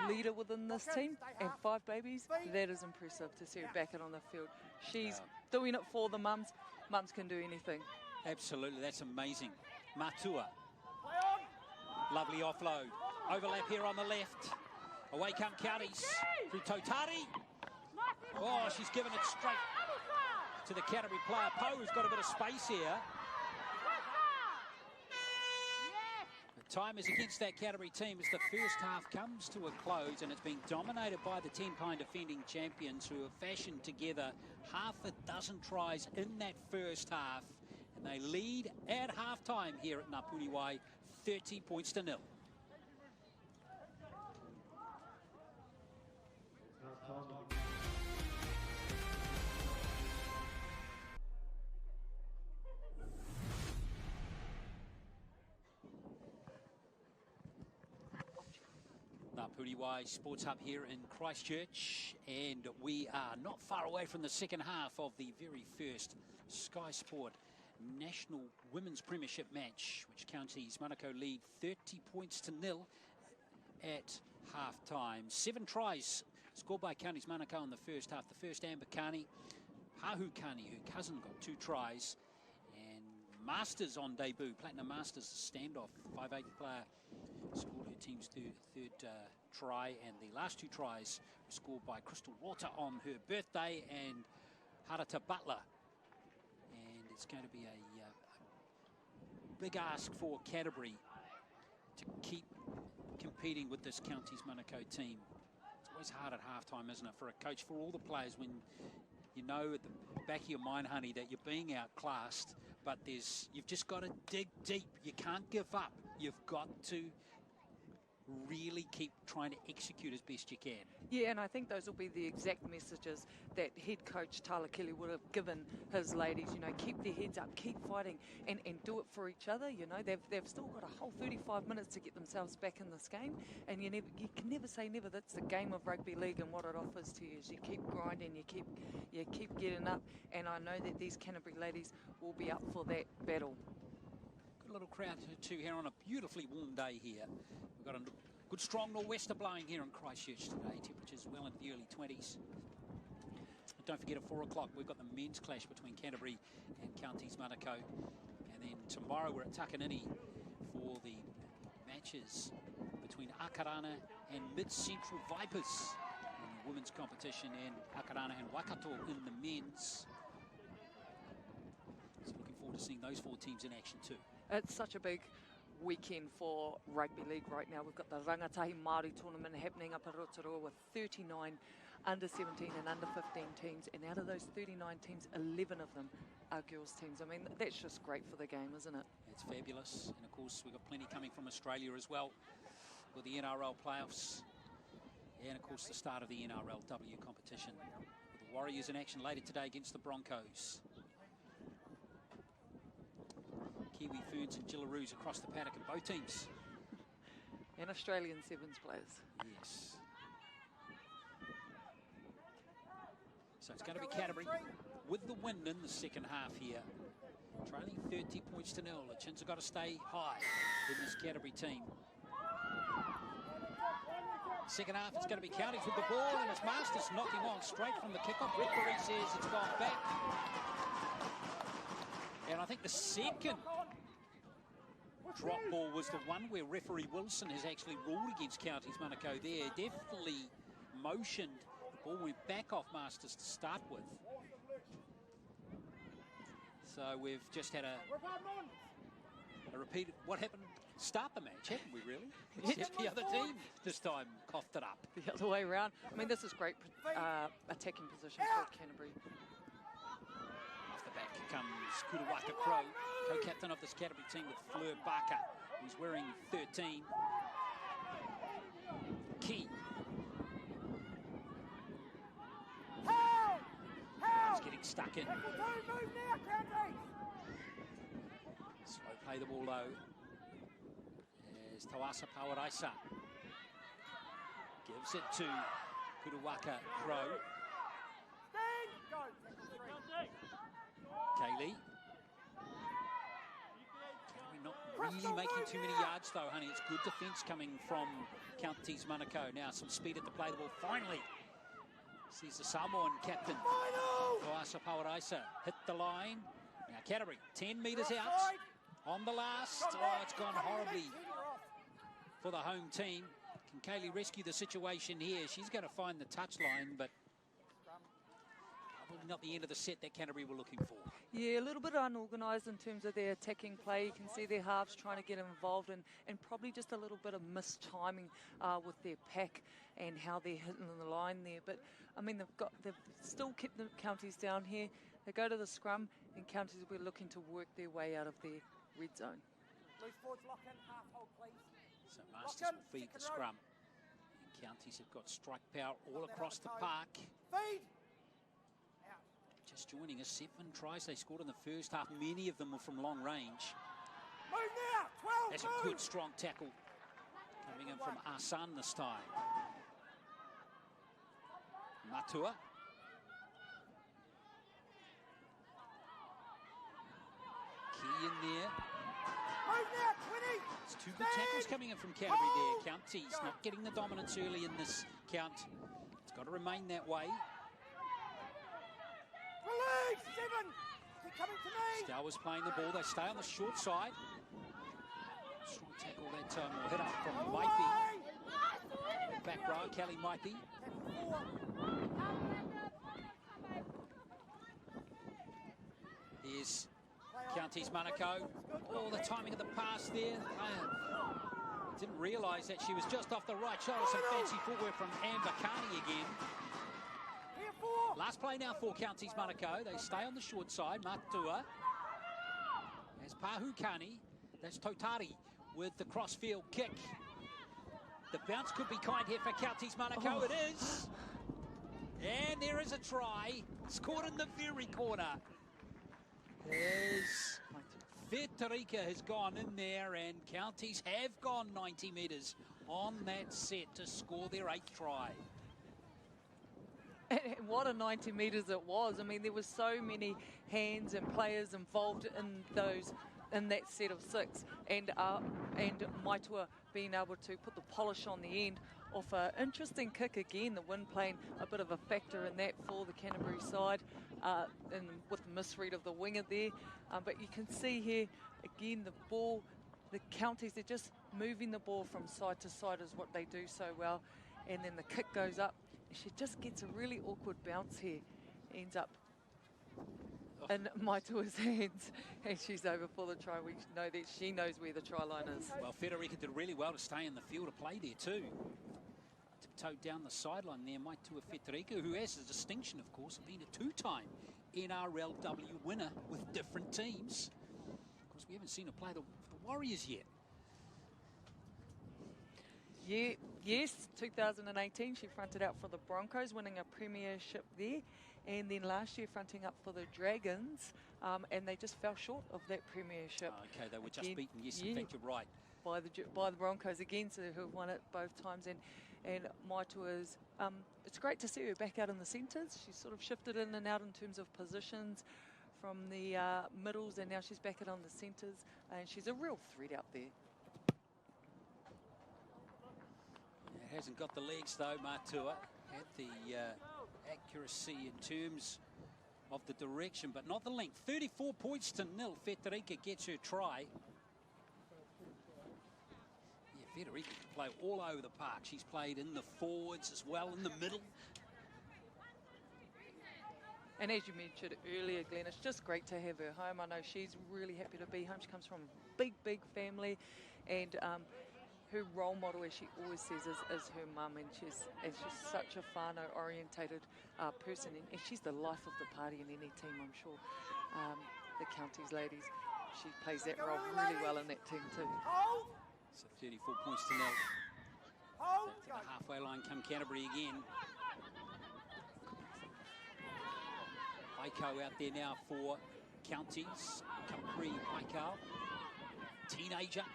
leader within this team, and 5 babies, that is impressive to see her back out on the field. She's doing it for the mums. Mums can do anything. Absolutely, that's amazing. Matua. Lovely offload. Overlap here on the left. Away come Counties through Totari. Oh, she's given it straight to the Canterbury player. Poe, who's got a bit of space here. The time is against that Canterbury team as the first half comes to a close, and it's being dominated by the 10-pine defending champions, who have fashioned together half a dozen tries in that first half. And they lead at half-time here at Ngāpuhiwai, 30 points to 0. Ngāpuhiwai Sports Hub here in Christchurch, and we are not far away from the second half of the very first Sky Sport National Women's Premiership match, which Counties Manukau lead 30 points to 0 at half-time. 7 tries scored by Counties Manukau in the first half. The first, Amber Carney. Hahu Carney, her cousin, got 2 tries. And Masters on debut, Platinum Masters standoff, 5'8" player, scored her team's third try. And the last 2 tries were scored by Crystal Water on her birthday and Harata Butler. It's going to be a big ask for Canterbury to keep competing with this Counties Manukau team. It's always hard at halftime, isn't it, for a coach, for all the players, when you know at the back of your mind, honey, that you're being outclassed, but you've just got to dig deep. You can't give up. You've got to really keep trying to execute as best you can. Yeah, and I think those will be the exact messages that head coach Tyler Kelly would have given his ladies. You know, keep their heads up, keep fighting, and do it for each other. You know, they've still got a whole 35 minutes to get themselves back in this game, and you can never say never. That's the game of rugby league, and what it offers to you is you keep grinding, you keep getting up, and I know that these Canterbury ladies will be up for that battle. Good little crowd too here on a beautifully warm day here. We've got a good strong nor'wester blowing here in Christchurch today. Temperatures well into the early 20s. And don't forget, at 4 o'clock we've got the men's clash between Canterbury and Counties Manukau. And then tomorrow we're at Takanini for the matches between Akarana and Mid-Central Vipers in the women's competition, and Akarana and Waikato in the men's. So looking forward to seeing those 4 teams in action too. It's such a big weekend for rugby league right now. We've got the Rangatahi Māori tournament happening up at Rotorua with 39 under 17 and under 15 teams, and out of those 39 teams, 11 of them are girls teams. I mean, that's just great for the game, isn't it? It's fabulous. And of course we've got plenty coming from Australia as well with the NRL playoffs And, of course, the start of the NRLW competition. With the Warriors in action later today against the Broncos. Kiwi Ferns and Gillaroos across the paddock of both teams. And Australian Sevens players. Yes. So it's going to be Canterbury with the win in the second half here. Trailing 30 points to 0. The Chins have got to stay high in this Canterbury team. Second half, it's going to be Counties with the ball, and it's Masters knocking on straight from the kickoff. Referee says it's gone back. And I think the second drop ball was the one where referee Wilson has actually ruled against Counties Manukau there. Definitely motioned. The ball went back off Masters to start with. So we've just had a repeat of what happened. Start the match, haven't we, really? Except the other team this time coughed it up. The other way around. I mean, this is great attacking position for Canterbury. Off the back comes Kudawaka Crow, co-captain of this Canterbury team with Fleur Barker, who's wearing 13. Key. He's getting stuck in. Slow play the ball low. As Tawasa Pawaraisa gives it to Kudawaka Crow. Kaylee. Not really making too many yards though, honey. It's good defence coming from Counties Manukau. Now some speed at the play. The ball finally sees the Samoan captain Tawasa Pawaraisa hit the line. Now Canterbury 10 metres out on the last. Oh, it's gone horribly for the home team. Can Kaylee rescue the situation here? She's going to find the touchline, but probably not the end of the set that Canterbury were looking for. Yeah, a little bit unorganised in terms of their attacking play. You can see their halves trying to get involved and probably just a little bit of mistiming with their pack and how they're hitting the line there. But, I mean, they've still kept the Counties down here. They go to the scrum and Counties will be looking to work their way out of their red zone. Loose forwards, lock in, half hold, please. So Masters will feed the scrum. And Counties have got strike power all across the park. Feed! Just joining us, 7 tries they scored in the first half. Many of them were from long range. Move now! 12, That's a good, strong tackle coming in from Asan this time. Matua. Key in there. Move now! 20! It's 2 good tackles coming in from Canterbury there. Counties not getting the dominance early in this count. It's got to remain that way. Release! 7! Keep coming to me! Stowers playing the ball. They stay on the short side. Strong tackle that time. Will hit up from Maipy. Back row, Kelly Maipy. Here's Counties Manukau. Oh, the timing of the pass there. Didn't realise that she was just off the right shoulder. Some fancy footwork from Amber Carney again. Last play now for Counties Manukau. They stay on the short side. Matua. As Pahukani. That's Totari with the crossfield kick. The bounce could be kind here for Counties Manukau. Oh. It is. And there is a try. Scored in the very corner. As Veterika has gone in there, and Counties have gone 90 metres on that set to score their 8th try. And what a 90 metres it was. I mean, there were so many hands and players involved in that set of 6. And Maitua being able to put the polish on the end off an interesting kick again. The wind playing a bit of a factor in that for the Canterbury side, and with the misread of the winger there. But you can see here, again, the ball, the Counties, they're just moving the ball from side to side is what they do so well. And then the kick goes up. She just gets a really awkward bounce here. Ends up in Maitua's hands. And she's over for the try. We know that she knows where the try line is. Well, Federica did really well to stay in the field of play there too. Tiptoed down the sideline there, Maitua Federica, who has the distinction, of course, of being a 2-time NRLW winner with different teams. Of course, we haven't seen her play the Warriors yet. Yeah, yes, 2018 she fronted out for the Broncos, winning a premiership there, and then last year fronting up for the Dragons, and they just fell short of that premiership. Okay, they were just beaten. Yes, in fact, you're right. By the Broncos again, so who've won it both times. And Maitua's, it's great to see her back out in the centres. She's sort of shifted in and out in terms of positions from the middles, and now she's back out on the centres, and she's a real threat out there. It hasn't got the legs though, Matua. Had the accuracy in terms of the direction, but not the length. 34 points to 0. Federica gets her try. Yeah, Federica can play all over the park. She's played in the forwards as well, in the middle. And as you mentioned earlier, Glenn, it's just great to have her home. I know she's really happy to be home. She comes from a big family, and her role model, as she always says, is her mum, and she's such a whānau-orientated person, and she's the life of the party in any team, I'm sure. The Counties ladies, she plays that role really well in that team too. So 34 points to 0. To the halfway line come Canterbury again. Aiko out there now for Counties. Capri Aiko, teenager.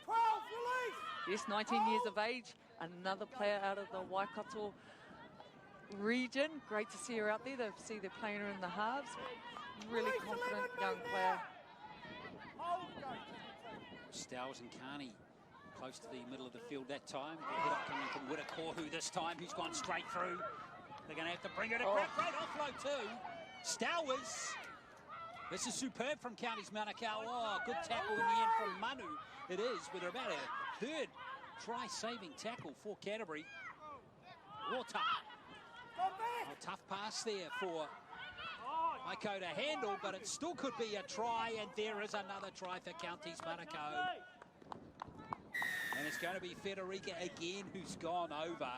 12, release! Yes, 19 years of age, another player out of the Waikato region. Great to see her out there. They see they're playing her in the halves. Really confident young player. Stowers and Carney close to the middle of the field that time. The head up coming from Whittaker, who this time who's gone straight through. They're going to have to bring it across. Great offload too. Stowers. This is superb from Counties Manukau. Oh, good tackle in the end from Manu. It is, with about a third try-saving tackle for Canterbury. Water. Oh, tough pass there for Aiko to handle, but it still could be a try, and there is another try for Counties Manukau. And it's going to be Federica again who's gone over.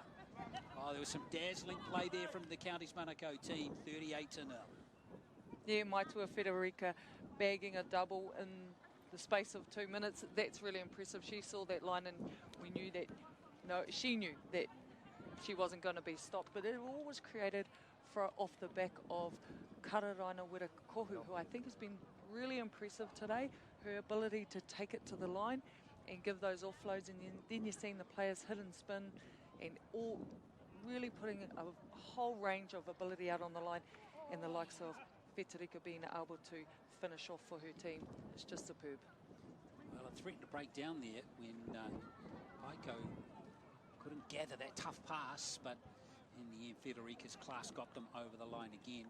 Oh, there was some dazzling play there from the Counties Manukau team, 38 to 0. Yeah, Maitua Federica bagging a double in the space of 2 minutes. That's really impressive. She saw that line, and we knew that, she knew that she wasn't going to be stopped, but it all was created off the back of Kararaina Whittakohu, who I think has been really impressive today. Her ability to take it to the line and give those offloads, and then you're seeing the players hit and spin, and all really putting a whole range of ability out on the line, and the likes of Federica being able to finish off for her team. It's just superb. Well, it threatened to break down there when Aiko couldn't gather that tough pass, but in the end Federica's class got them over the line again.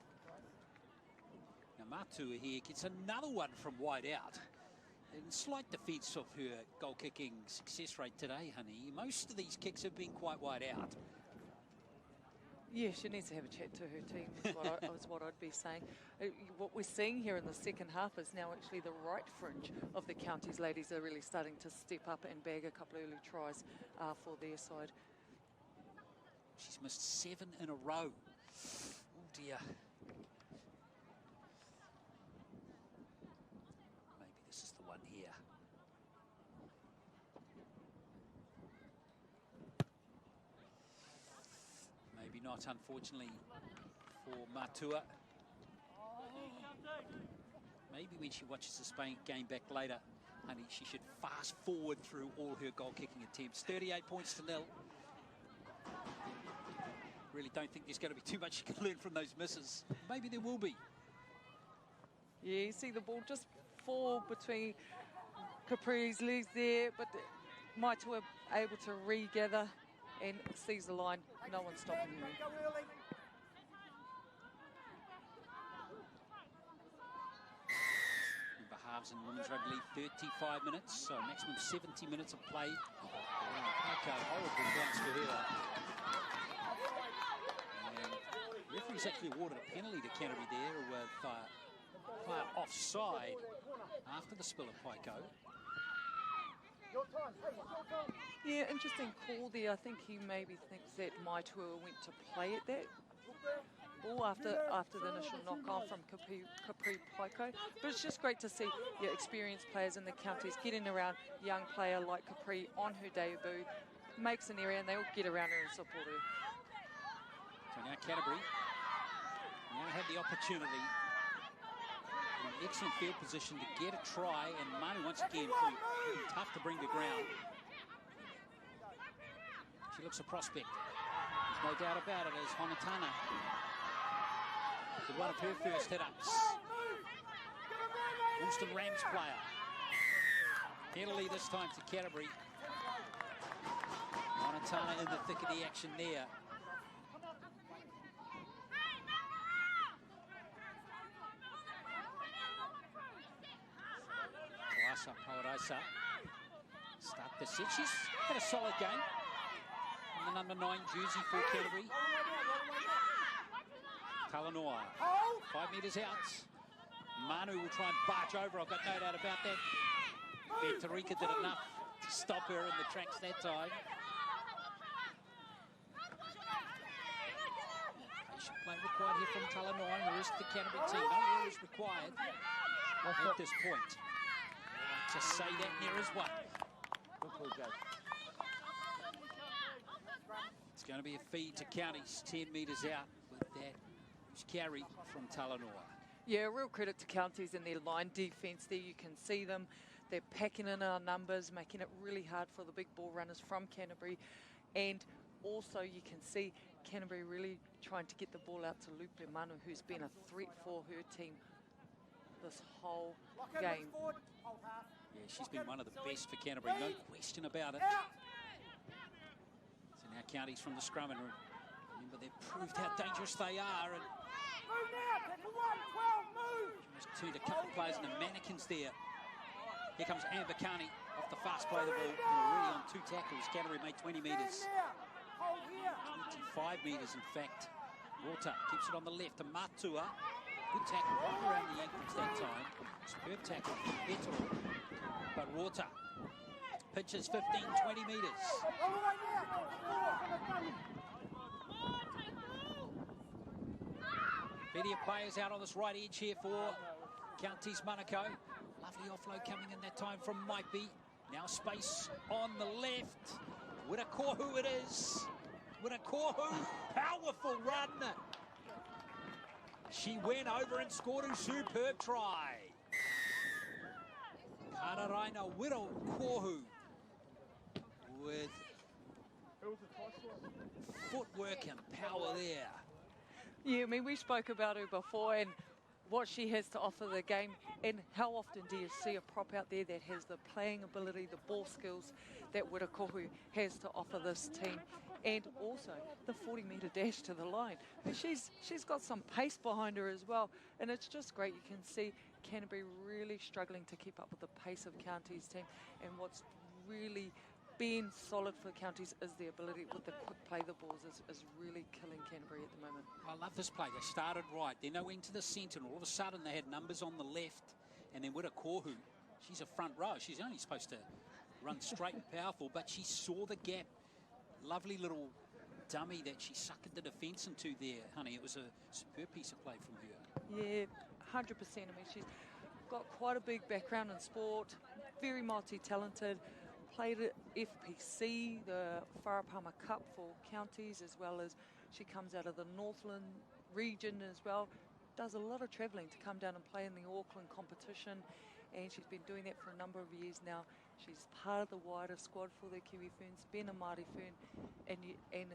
Now Matua here gets another one from wide out. In slight defence of her goal-kicking success rate today, honey. Most of these kicks have been quite wide out. Yeah, she needs to have a chat to her team, is what I'd be saying. What we're seeing here in the second half is now actually the right fringe of the Counties ladies are really starting to step up and bag a couple of early tries for their side. She's missed 7 in a row. Oh dear. Maybe this is the one here. Maybe not, unfortunately, for Matua. Maybe when she watches the Spain game back later, honey, she should fast forward through all her goal-kicking attempts. 38 points to 0. Really don't think there's going to be too much you can learn from those misses. Maybe there will be. Yeah, you see the ball just fall between Capri's legs there, but Maitua able to regather and sees the line. No one's stopping her. Remember, halves in women's rugby league, 35 minutes, so maximum 70 minutes of play. Okay, horrible bounce for her. And the referee's actually awarded a penalty to Canterbury there with player offside after the spill of Paiko. Yeah, interesting call there. I think he maybe thinks that Maitua went to play at that ball after the initial knock-on from Capri Paiko. But it's just great to see experienced players in the Counties getting around young player like Capri on her debut, makes an area and they all get around her and support her. So now Canterbury now have the opportunity in an excellent field position to get a try, and Manu once again pretty tough to bring to ground. She looks a prospect. There's no doubt about it, as Honatana with one of her first hit-ups. Woolston Rams player. Penalty this time to Canterbury. Honatana in the thick of the action there. Pauraisa. Start the set. She's had a solid game. And the number 9 jersey for Canterbury. Talanoa. 5 metres out. Manu will try and barge over. I've got no doubt about that. Tarika did enough to stop her in the tracks that time. Patient play required here from Talanoa and the rest of the Canterbury team. No errors required at this point. To say that there is one. It's going to be a feed to Counties, 10 metres out with that carry from Talanoa. Yeah, real credit to Counties and their line defence there. You can see them. They're packing in our numbers, making it really hard for the big ball runners from Canterbury. And also you can see Canterbury really trying to get the ball out to Lupe Manu, who's been a threat for her team this whole game. Yeah, she's been one of the best for Canterbury, no question about it. So now Counties from the scrum, and remember they've proved how dangerous they are. And almost turned a couple of players into mannequins there. Here comes Amber Carney off the fast play of the ball. Already on 2 tackles. Canterbury made 20 metres. 25 metres, in fact. Rota keeps it on the left to Matua. Good tackle right around the ankles that time. Superb tackle from Petro. But Rota pitches 15, 20 metres. Plenty of players out on this right edge here for Counties Manukau. Lovely offload coming in that time from Maipi. Now space on the left. Wirakohu it is. Wirakohu, powerful run. She went over and scored a superb try. Kararaina Wirakohu with footwork and power there. Yeah, I mean, we spoke about her before and what she has to offer the game, and how often do you see a prop out there that has the playing ability, the ball skills that Wirakohu has to offer this team, and also the 40-metre dash to the line. But she's got some pace behind her as well, and it's just great. You can see Canterbury really struggling to keep up with the pace of Counties team, and what's really being solid for Counties is the ability with the quick play the balls is really killing Canterbury at the moment. I love this play. They started right. Then they went to the centre, and all of a sudden they had numbers on the left. And then Wirakohu, she's a front row. She's only supposed to run straight and powerful, but she saw the gap. Lovely little dummy that she suckered the defence into there, honey. It was a superb piece of play from her. Yeah, 100%. I mean, she's got quite a big background in sport, very multi-talented. Played at FPC, the Wharapama Cup for Counties, as well as she comes out of the Northland region as well. Does a lot of travelling to come down and play in the Auckland competition, and she's been doing that for a number of years now. She's part of the wider squad for the Kiwi Ferns, been a Māori Fern, and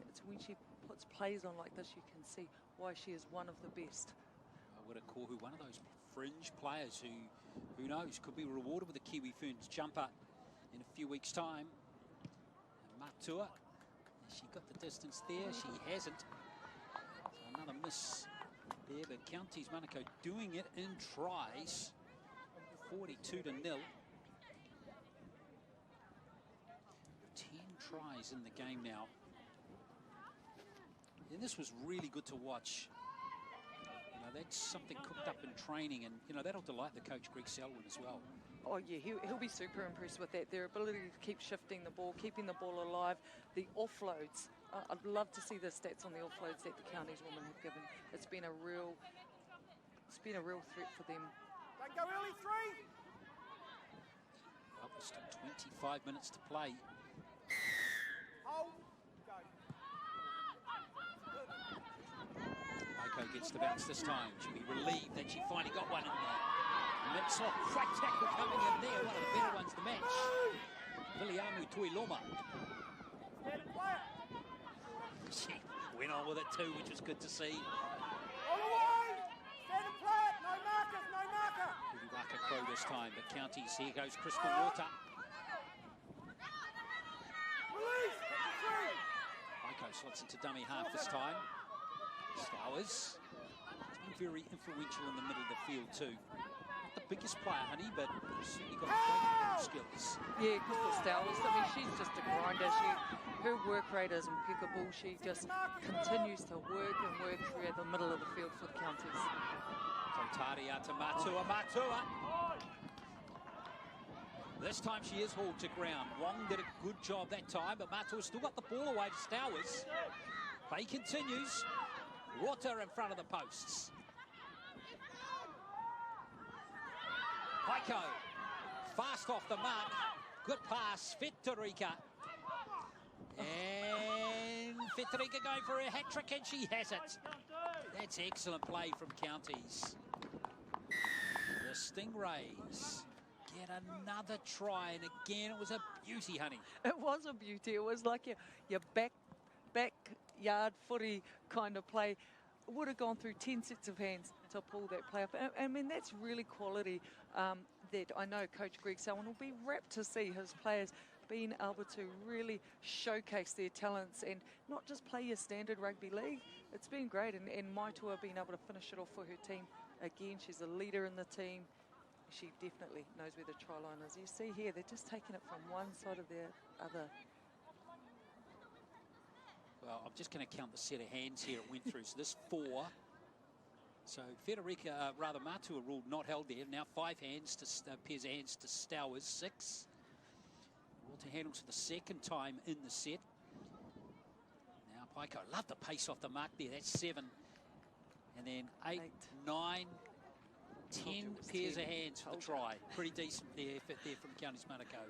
it's when she puts plays on like this you can see why she is one of the best. Wirakohu, one of those fringe players who knows, could be rewarded with a Kiwi Ferns jumper in a few weeks' time. And Matua, she got the distance there, she hasn't. So another miss there, but Counties Manukau doing it in tries. 42-0. 10 tries in the game now. And this was really good to watch. You know, that's something cooked up in training, and you know that'll delight the coach Greg Selwyn as well. Oh yeah, he'll be super impressed with that. Their ability to keep shifting the ball, keeping the ball alive, the offloads. I'd love to see the stats on the offloads that the Counties women have given. It's been a real threat for them. Don't go early, 3. Well, there's still 25 minutes to play. Hold. Go. Maiko gets the bounce this time. She'll be relieved that she finally got one in there. Mitsoff, great tackle coming in there. One of the better ones to match. Viliamu Tuiloma. Stand and play it. She went on with it too, which was good to see. All the way. Stand and play it. No markers, no marker. Waka Crow this time, but Counties, here goes Crystal Water. Release. Get Maiko slots into dummy half this time. Stowers. He's been very influential in the middle of the field too. Not the biggest player, honey, but he's certainly got great skills. Yeah, Crystal Stowers, I mean, she's just a grinder. Her work rate is impeccable. She just continues to work and work through the middle of the field for the Counties. Tautaria to Matua. Matua! This time she is hauled to ground. Wong did a good job that time, but Matua still got the ball away to Stowers. Play continues. Water in front of the posts. Maiko, fast off the mark. Good pass, Fetterica. And Fetterica going for a hat-trick, and she has it. That's excellent play from Counties. The Stingrays get another try, and again, it was a beauty, honey. It was a beauty. It was like your backyard footy kind of play. It would have gone through 10 sets of hands to pull that play up. I mean, that's really quality that I know Coach Greg Selwyn will be rapt to see his players being able to really showcase their talents and not just play your standard rugby league. It's been great, and Maitua being able to finish it off for her team. Again, she's a leader in the team. She definitely knows where the try line is. You see here, they're just taking it from one side of the other. Well, I'm just going to count the set of hands here it went through. So this 4. So Federica, rather Matua ruled not held there. Now 5 hands to pairs of hands to Stowers. 6. Walter handles for the second time in the set. Now Paiko, love the pace off the mark there. That's 7. And then 8, 9, 10 pairs of hands for the try. Pretty decent effort there from Counties Manukau.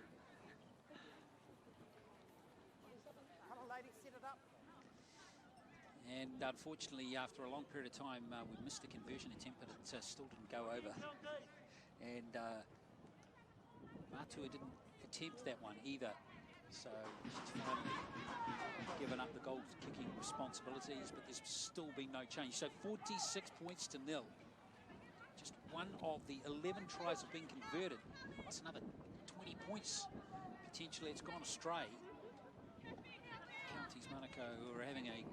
Come on, ladies, set it up. And unfortunately, after a long period of time, we missed the conversion attempt, but it still didn't go over. And Matua didn't attempt that one either. So she's finally given up the goal kicking responsibilities, but there's still been no change. So 46 points to 0. Just one of the 11 tries have been converted. That's another 20 points. Potentially it's gone astray. Counties Manukau, who are having a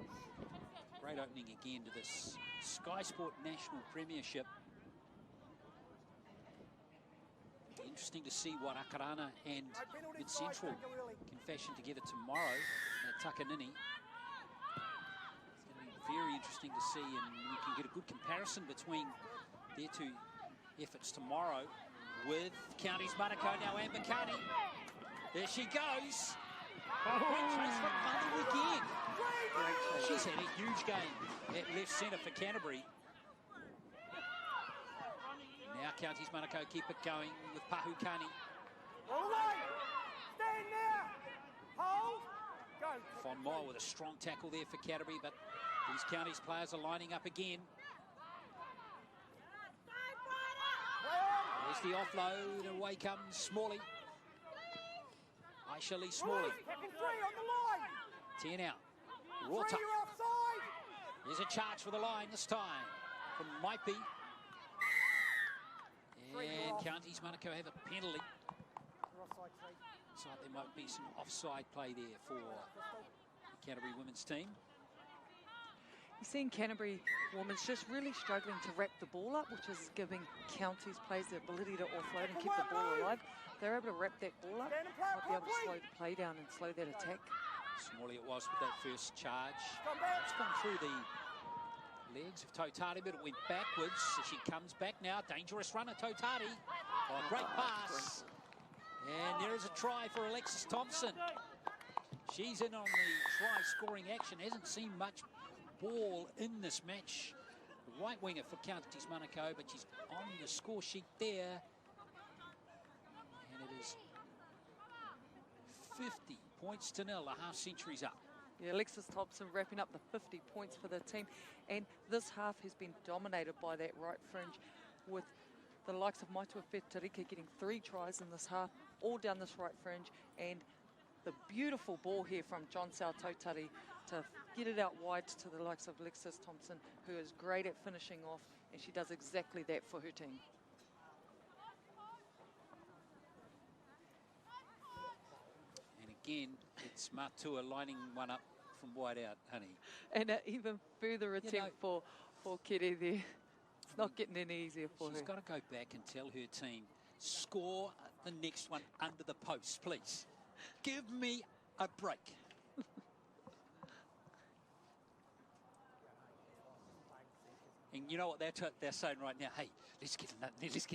great opening again to this Sky Sport National Premiership. Interesting to see what Akarana and Mid Central can fashion together tomorrow at Takanini. It's going to be very interesting to see, and we can get a good comparison between their two efforts tomorrow with Counties Manukau. Now Amber Carney, there she goes. Great chase from Mother again. She's had a huge game at left centre for Canterbury. Now Counties Manukau keep it going with Pahukani. All the way. Stand now. Hold. Go. Von Moore with a strong tackle there for Canterbury, but these Counties players are lining up again. There's the offload, and away comes Smalley. Aisha Lee Smalley. Tackle 3 on the line. 10 out. 3, Rota. you're offside. There's a charge for the line this time from Maipi. And Counties Manukau have a penalty. You're offside, 3. So there might be some offside play there for the Canterbury women's team. You're seeing Canterbury women's just really struggling to wrap the ball up, which is giving Counties players the ability to offload and keep the ball alive. They're able to wrap that ball up, might be able to slow the play down and slow that attack. Smalley it was with that first charge. Come back. It's gone through the legs of Totati, but it went backwards. So she comes back now. Dangerous runner, Totati. Oh, great pass. And there is a try for Alexis Thompson. She's in on the try-scoring action. Hasn't seen much ball in this match. The right winger for Counties Manukau, but she's on the score sheet there. And it is 50 points to nil. A half century's up. Yeah, Alexis Thompson wrapping up the 50 points for the team. And this half has been dominated by that right fringe, with the likes of Maitua Fetarika getting 3 tries in this half, all down this right fringe. And the beautiful ball here from John Tautari to get it out wide to the likes of Alexis Thompson, who is great at finishing off, and she does exactly that for her team. And again, it's Matua lining one up from wide out, honey. And an even further attempt for Kere there. It's not getting any easier for her. She's got to go back and tell her team, score the next one under the post, please. Give me a break. And you know what they're saying right now? Hey, let's get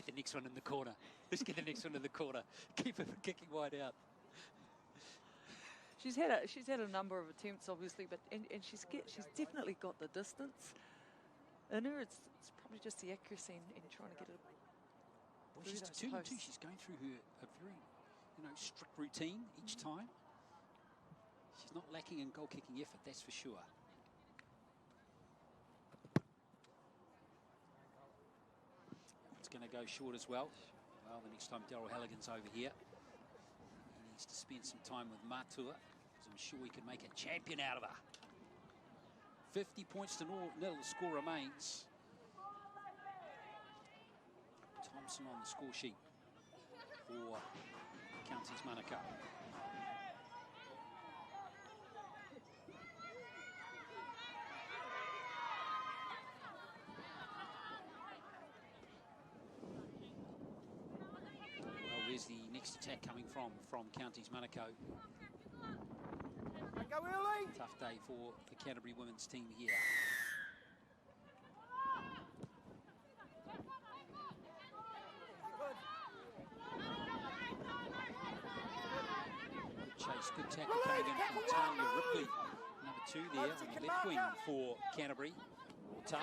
the next one in the corner. Let's get the next one in the corner. Keep her from kicking wide out. She's had a number of attempts, obviously, but and she's definitely got the distance in her. It's probably just the accuracy and trying to get it. Well, she's determined too. She's going through a very, strict routine each time. She's not lacking in goal kicking effort, that's for sure. It's going to go short as well. Well, the next time Daryl Halligan's over here, he needs to spend some time with Matua, because I'm sure he can make a champion out of her. 50 points to nil, the score remains. Thompson on the score sheet for Counties Manukau. Well, where's the next attack coming from Counties Manukau? Go early. Tough day for the Canterbury women's team here. Chase, good tackle coming in from Tanya Ripley. Number 2 there on the left wing for Canterbury. Tough.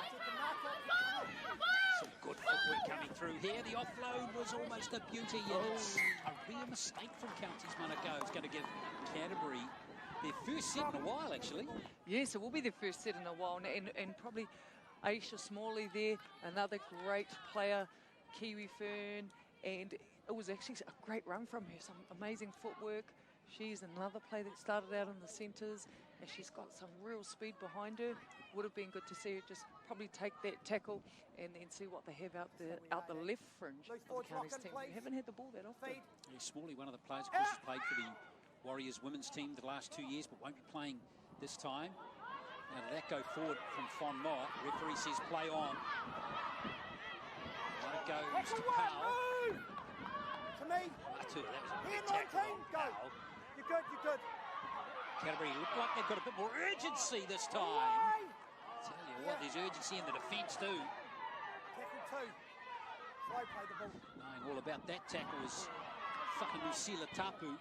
Some good footwork coming through here. The offload was almost a beauty, and it's a real mistake from Counties Manukau. It's going to give Canterbury their first set in a while, actually. Yes, it will be their first set in a while, and probably Aisha Smalley there, another great player, Kiwi Fern, and it was actually a great run from her, some amazing footwork. She's another player that started out in the centres, and she's got some real speed behind her. Would have been good to see her just probably take that tackle and then see what they have out the left fringe of the Counties team. We haven't had the ball that often. Yeah, Smalley, one of the players, of course, has played for the Warriors women's team the last 2 years, but won't be playing this time. Now, did that go forward from Fon Moa? Referee says play on. Out it goes to Powell. To me. That was a Here, big tackle 19, on go. Powell. You're good, you're good. Canterbury look like they've got a bit more urgency this time. Away. Tell you what, there's urgency in the defence too. Tackle 2. Slow play the ball. Knowing all about that tackle is Whakanusila Tapu.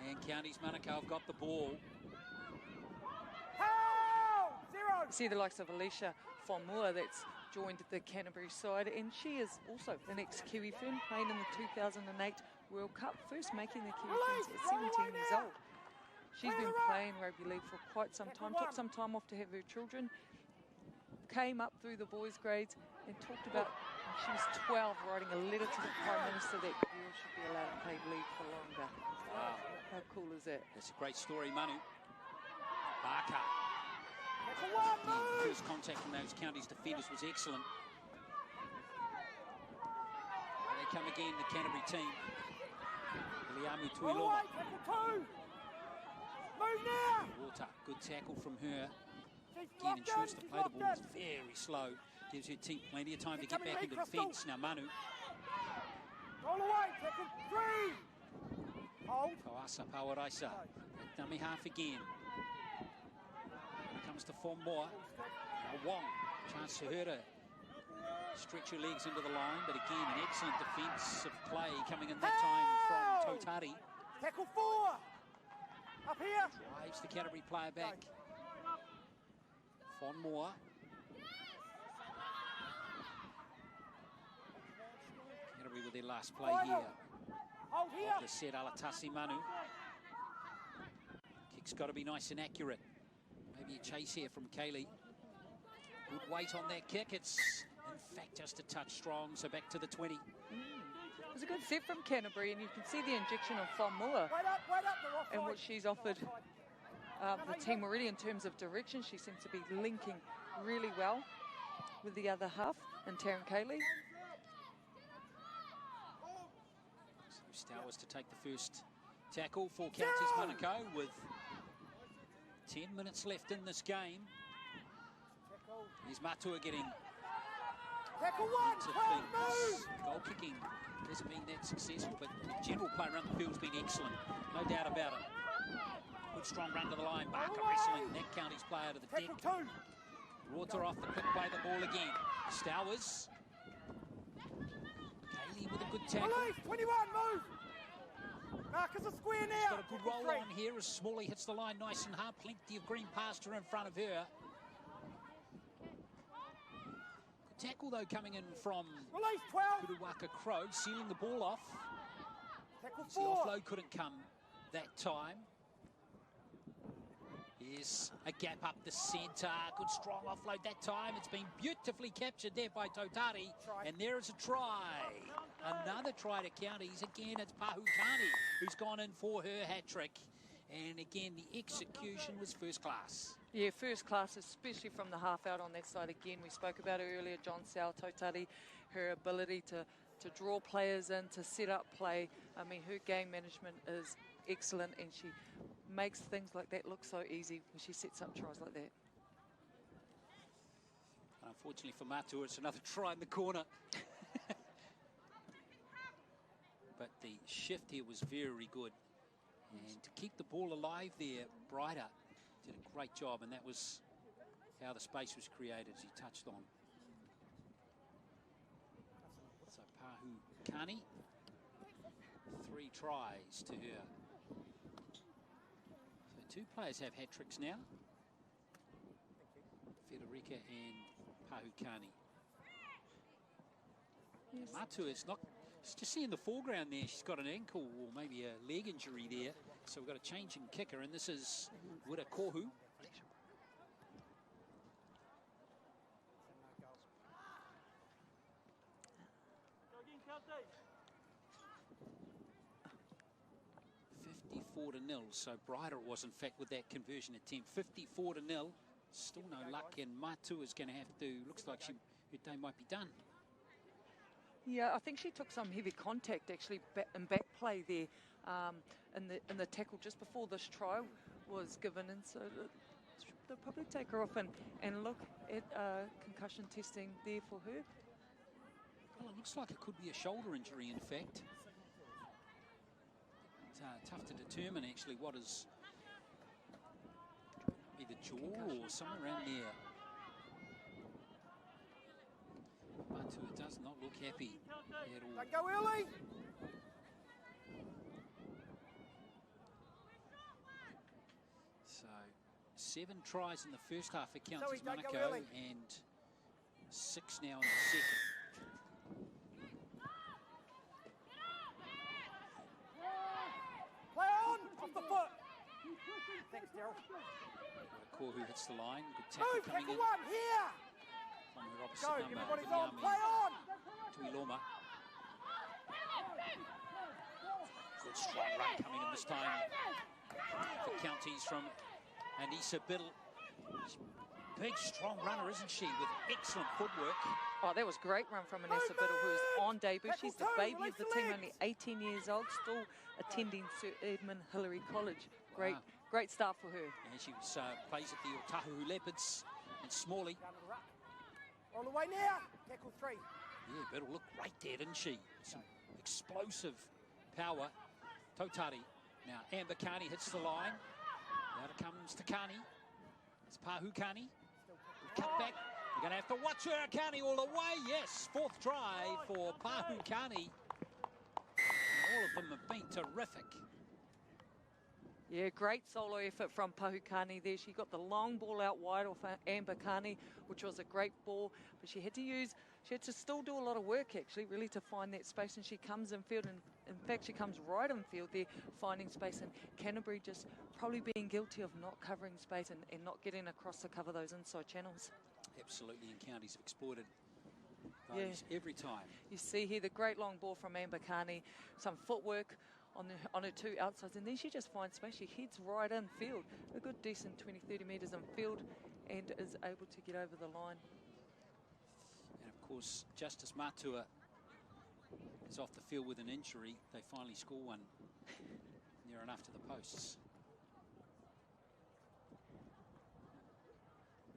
And Counties Manukau have got the ball. Pow! 0. See the likes of Alicia Fonmua that's joined the Canterbury side, and she is also the next Kiwi Fern, playing in the 2008 World Cup, first making the Kiwi Ferns at 17 years old. She's been playing rugby league for quite some time, took some time off to have her children, came up through the boys' grades and talked about when she was 12 writing a letter to the Prime Minister that girls should be allowed to play league for longer. Wow. How cool is that? That's a great story, Manu. Barker. Tackle 1, The move. first contact from those Counties defenders was excellent. There they come again, the Canterbury team. Liamu All the Tuiloma. way, tackle 2. Move now. Water, good tackle from her. She's Again, locked ensures in, to she's play the locked ball in. is very slow. Gives her team plenty of time to Keep get coming, back Lee into Crystal. defence. Now Manu. All the way, tackle 3. Hold. Kawasa Pawaraisa. Dummy half again. Here comes to Fonmoa. Now Wong. Chance for her to stretch her legs into the line, but again, an excellent defensive play coming in that time from Tautari. Tackle 4. Up here. Drives the Canterbury player back. Fonmoa. Canterbury with their last play here. Hold here. The set Alatasi Manu. kick's got to be nice and accurate. Maybe a chase here from Kaylee. Good weight on that kick. It's, in fact, just a touch strong, so back to the 20. It was a good set from Canterbury, and you can see the injection of Von Muller Wait up, they're offside. and what she's offered the team already in terms of direction. She seems to be linking really well with the other half, and Taryn Kaylee. So Stowers to take the first tackle for Counties Monaco with 10 minutes left in this game. Here's Matua getting Tackle one, into 12, things. move! Goal kicking hasn't been that successful, but the general play around the field's been excellent. No doubt about it. Good strong run to the line. Barker wrestling that Counties player to the deck. Tackle two. Rorter off the quick play, the ball again. Stowers. Kaylee with a good tackle. Release, 21, move! Marcus a square now. Got a good roll on here as Smalley hits the line nice and hard. Plenty of green pasture in front of her. Good tackle though coming in from Release, 12. Kuruwaka Crow, sealing the ball off. Tackle The 4. offload couldn't come that time. Here's a gap up the centre. Good strong offload that time. It's been beautifully captured there by Totari. And there is a try. Another try to Counties. Again, it's Pahukani who's gone in for her hat-trick. And again, the execution was first class. Yeah, first class, especially from the half out on that side. Again, we spoke about it earlier, John Sal, Totari, her ability to draw players in, to set up play. I mean, her game management is excellent, and she makes things like that look so easy when she sets up tries like that. Unfortunately for Matua, it's another try in the corner. But the shift here was very good. And to keep the ball alive there, Brighter did a great job, and that was how the space was created, as he touched on. So Pahu Kani, 3 tries to her. So 2 players have hat-tricks now. Federica and Pahukani. Yes. Matua is not, just see in the foreground there, she's got an ankle or maybe a leg injury there. So we've got a changing kicker, and this is Wira Kohu. 54-0, so Brighter it was in fact with that conversion attempt. 54-0, still no luck, and Matu is going to have to, looks like her day might be done. Yeah, I think she took some heavy contact actually in back play there in the tackle just before this try was given, and so they'll probably take her off and look at concussion testing there for her. Well, it looks like it could be a shoulder injury, in fact. It's tough to determine actually what is either jaw concussion or somewhere around there. Matua does not look happy at all. Don't go early. So 7 tries in the first half for Counties Zoe, don't go Monaco early. and 6 now in the second. Play on. Off the foot. Thanks, Daryl. Kohu hits the line. Good tackle Move, coming tackle in one. Here. from her opposite Go. number, Everybody's on. Vinyami Play on. Tuiloma. Good strong run coming in this time for Counties from Anissa Biddle. Big, strong runner, isn't she, with excellent footwork. Oh, that was a great run from Anissa Biddle, who is on debut. She's the baby of the team, only 18 years old, still attending Sir Edmund Hillary College. Great, Wow. great start for her. And she was, plays at the Otahu Leopards and Smalley. Down to the ruck. All the way now. Tackle 3. Yeah, Biddle looked great there, didn't she? Some explosive power. Totari. Now Amber Carney hits the line. Now it comes to Carney. It's Pahu Carney. Cut back. You're going to have to watch her. Carney all the way. Yes, 4th try for Pahu Carney. And all of them have been terrific. Yeah, great solo effort from Pahukani there. She got the long ball out wide off Amber Carney, which was a great ball, but she had to use she had to still do a lot of work, actually, really, to find that space, and she comes in field, and in fact, she comes right in field there, finding space, and Canterbury just probably being guilty of not covering space and not getting across to cover those inside channels. Absolutely, and counties have exploited those every time. You see here the great long ball from Amber Carney, some footwork on her two outsides, and then she just finds space. She heads right in field, a good decent 20-30 metres in field, and is able to get over the line. And of course, Justice Matua is off the field with an injury. They finally score one near enough to the posts.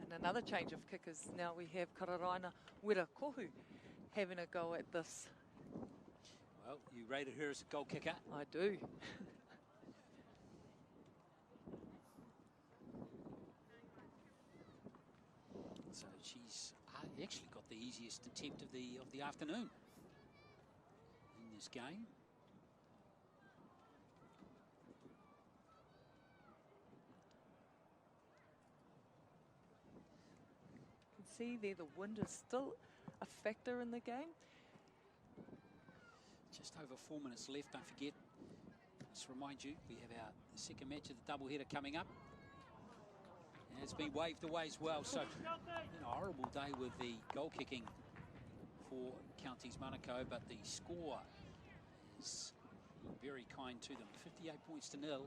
And another change of kickers. Now we have Kararaina Wirakohu having a go at this. Well, you rated her as a goal kicker. I do. So she's actually got the easiest attempt of the afternoon in this game. You can see there the wind is still a factor in the game. Just over 4 minutes left, don't forget. Let's remind you, we have our second match of the doubleheader coming up. And it's been waved away as well, so a horrible day with the goal kicking for Counties Manukau, but the score is very kind to them. 58 points to nil,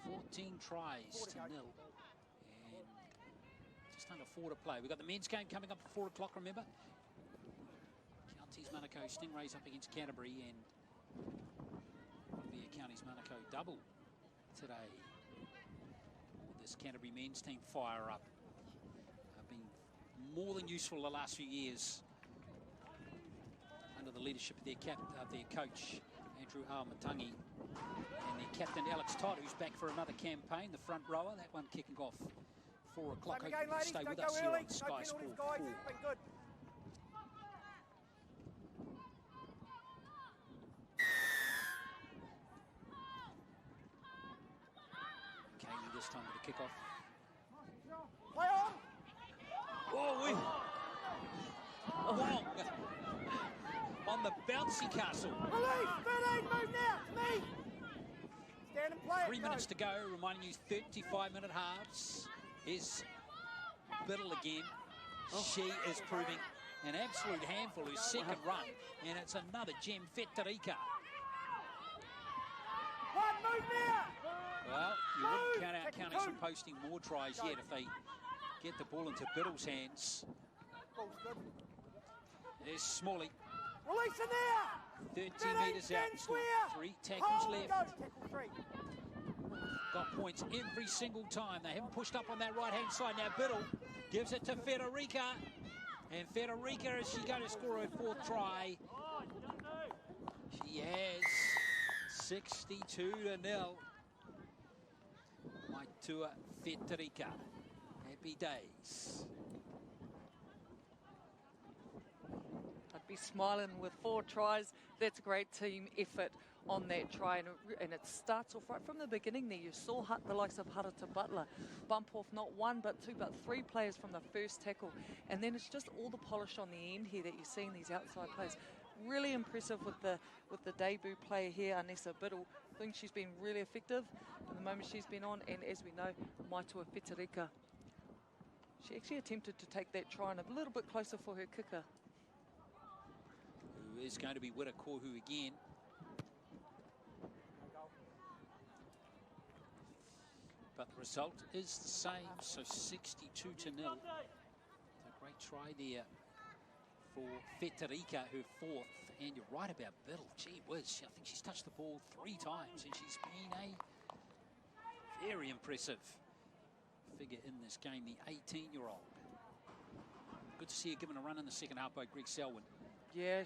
14 tries to nil, and just under 4 to play. We've got the men's game coming up at 4 o'clock, remember? Counties Manukau Stingrays up against Canterbury, and it'll be a Counties Manukau double today. This Canterbury men's team fire up. Have been more than useful the last few years under the leadership of their coach Andrew Matangi, and their captain Alex Todd, who's back for another campaign, the front rower. That one kicking off 4 o'clock. Hope you can stay with us here on Sky Sport 4. This time with the kickoff. Play on! Wong on the bouncy castle. Release! 13, move now! Me! Stand and play. 3 minutes to go, reminding you 35-minute halves. Is Biddle again. She is proving an absolute handful, her second run, and it's another gem, Fetarica. Move now! Well, you wouldn't count out counties from posting more tries yet if they get the ball into Biddle's hands. Ball's good. There's Smalley. Release in there! 13 metres out, Clear. 3 tackles left. Go. Tackle 3. Got points every single time. They haven't pushed up on that right-hand side. Now Biddle gives it to Federica. And Federica, is she going to score her 4th try? She has. 62-0. Maitua Federica. Happy days. I'd be smiling with 4 tries. That's a great team effort on that try, and it starts off right from the beginning there. You saw the likes of Harata Butler bump off not 1 but 2 but 3 players from the first tackle, and then it's just all the polish on the end here that you're seeing these outside players. Really impressive with the debut player here, Anessa Biddle. I think she's been really effective in the moment she's been on, and as we know, Maitua Fetarica, she actually attempted to take that try and a little bit closer for her kicker. Who is going to be Wirakohu again. But the result is the same, so 62-0. It's a great try there for Fetarica, her 4th. And you're right about Biddle. Gee whiz, I think she's touched the ball 3 times, and she's been a very impressive figure in this game, the 18-year-old. Good to see her given a run in the second half by Greg Selwyn. Yeah,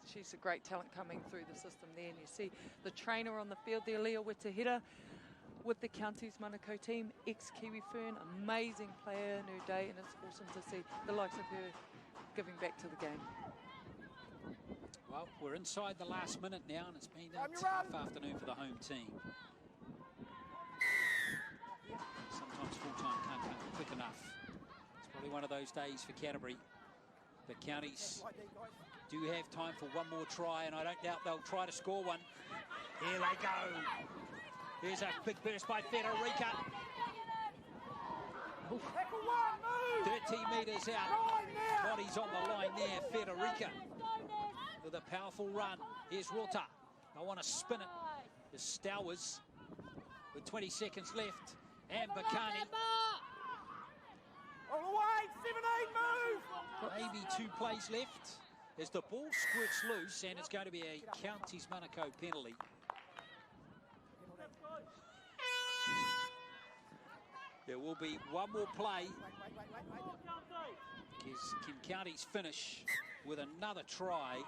she's a great talent coming through the system there. And you see the trainer on the field there, Leah Witahira, with the Counties Manukau team, ex-Kiwi Fern, amazing player in her day, and it's awesome to see the likes of her giving back to the game. Well, we're inside the last minute now, and it's been a tough afternoon for the home team. Sometimes full-time can't come quick enough. It's probably one of those days for Canterbury. But Counties do have time for one more try, and I don't doubt they'll try to score one. Here they go. Here's a big burst by Federica. 30 metres out. Body's on the line there, Federica. With a powerful run. Here's Rota. I want to spin it. The Stowers with 20 seconds left. And Bakani. All the way, 17 move! Maybe 2 plays left as the ball squirts loose, and it's going to be a Counties Monaco penalty. There will be one more play. Can Counties finish with another try,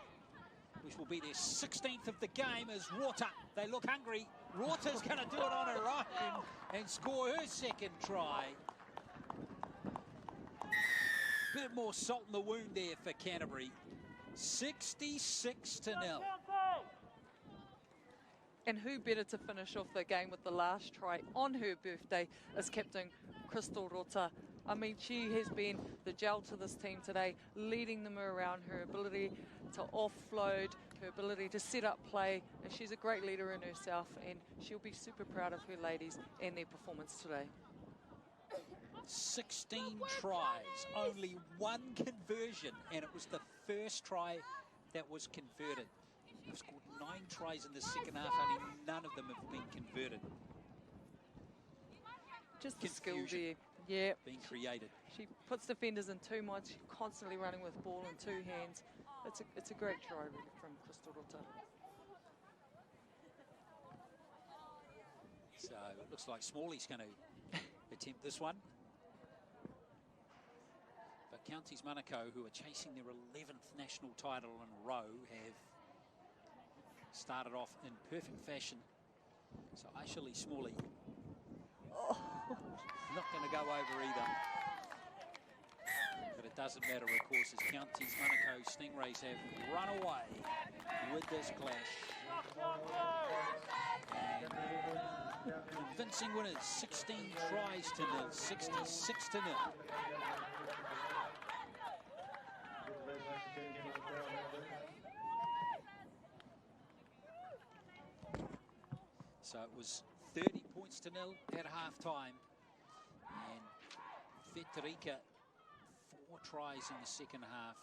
which will be their 16th of the game as Rota. They look hungry. Rota's going to do it on her own and score her second try. Bit more salt in the wound there for Canterbury. 66-0. And who better to finish off the game with the last try on her birthday as captain Crystal Rota. I mean, she has been the gel to this team today, leading them around, her ability to offload, her ability to set up play, and she's a great leader in herself, and she'll be super proud of her ladies and their performance today. 16 tries, only 1 conversion, and it was the first try that was converted. They've scored 9 tries in the second half, only none of them have been converted. Just the skill there. Yeah. Being created. She puts defenders in too much, constantly running with ball in 2 hands. It's a great try really from Crystal Rota. So it looks like Smalley's going to attempt this one. But Counties Monaco, who are chasing their 11th national title in a row, have started off in perfect fashion. So Ashley Smalley not going to go over either. But it doesn't matter, of course, as Counties Monaco Stingrays have run away with this clash. And convincing winners, 16 tries to nil, 66-0. So it was 30 points to nil at half-time. And Federica, 4 tries in the second half.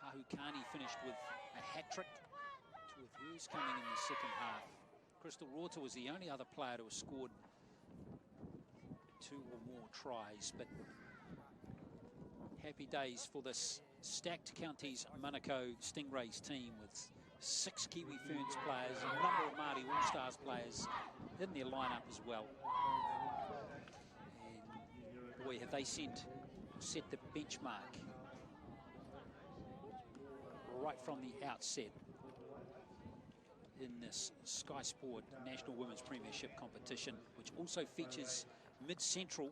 Pahukani finished with a hat-trick, 2 of hers coming in the second half. Crystal Rota was the only other player to have scored 2 or more tries, but happy days for this stacked Counties Monaco Stingrays team with 6 Kiwi Ferns players, a number of Māori All-Stars players in their lineup as well. And boy, have they set the benchmark right from the outset in this Sky Sport National Women's Premiership competition, which also features Mid-Central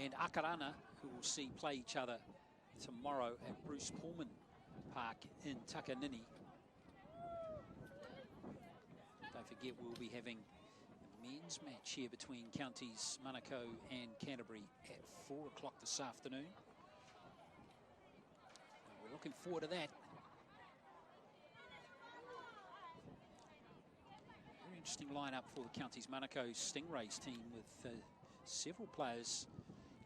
and Akarana, who will see play each other tomorrow at Bruce Pullman Park in Takanini. Don't forget, we'll be having a men's match here between Counties Monaco and Canterbury at 4 o'clock this afternoon. And we're looking forward to that. Very interesting lineup for the Counties Monaco Stingrays team with several players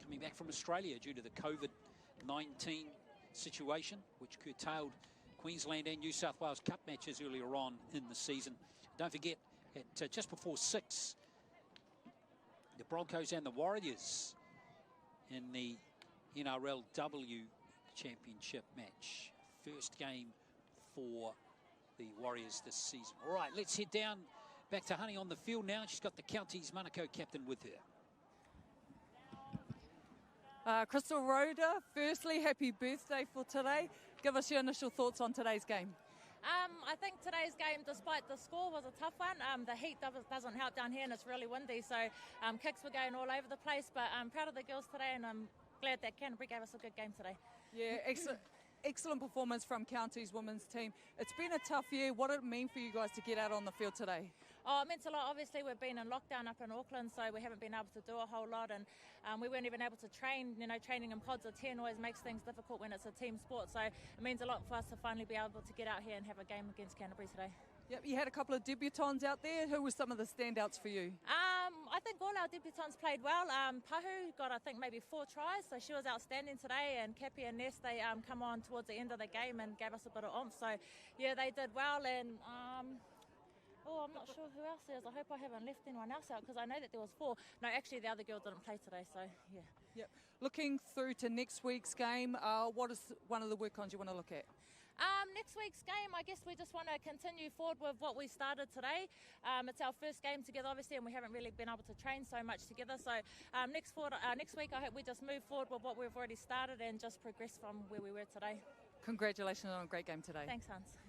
coming back from Australia due to the COVID-19 situation, which curtailed Queensland and New South Wales Cup matches earlier on in the season. Don't forget, at just before 6, the Broncos and the Warriors in the NRLW Championship match. First game for the Warriors this season. All right, let's head down back to Honey on the field now. She's got the Counties Monaco captain with her. Crystal Rota, firstly, happy birthday for today. Give us your initial thoughts on today's game. I think today's game, despite the score, was a tough one. The heat doesn't help down here and it's really windy, so kicks were going all over the place, but I'm proud of the girls today and I'm glad that Canterbury gave us a good game today. Yeah, excellent performance from Counties women's team. It's been a tough year. What did it mean for you guys to get out on the field today? Oh, it meant a lot. Obviously, we've been in lockdown up in Auckland, so we haven't been able to do a whole lot, and we weren't even able to train. You know, training in pods of 10 always makes things difficult when it's a team sport, so it means a lot for us to finally be able to get out here and have a game against Canterbury today. Yep, you had a couple of debutants out there. Who were some of the standouts for you? I think all our debutants played well. Pahu got, I think, maybe 4 tries, so she was outstanding today. And Cappy and Ness, they come on towards the end of the game and gave us a bit of oomph. So, yeah, they did well. And, I'm not sure who else there is. I hope I haven't left anyone else out because I know that there was 4. No, actually, the other girl didn't play today, so, yeah. Yep. Looking through to next week's game, what is one of the work-ons you want to look at? Next week's game, I guess we just want to continue forward with what we started today. It's our first game together, obviously, and we haven't really been able to train so much together. So next week, I hope we just move forward with what we've already started and just progress from where we were today. Congratulations on a great game today. Thanks, Hans.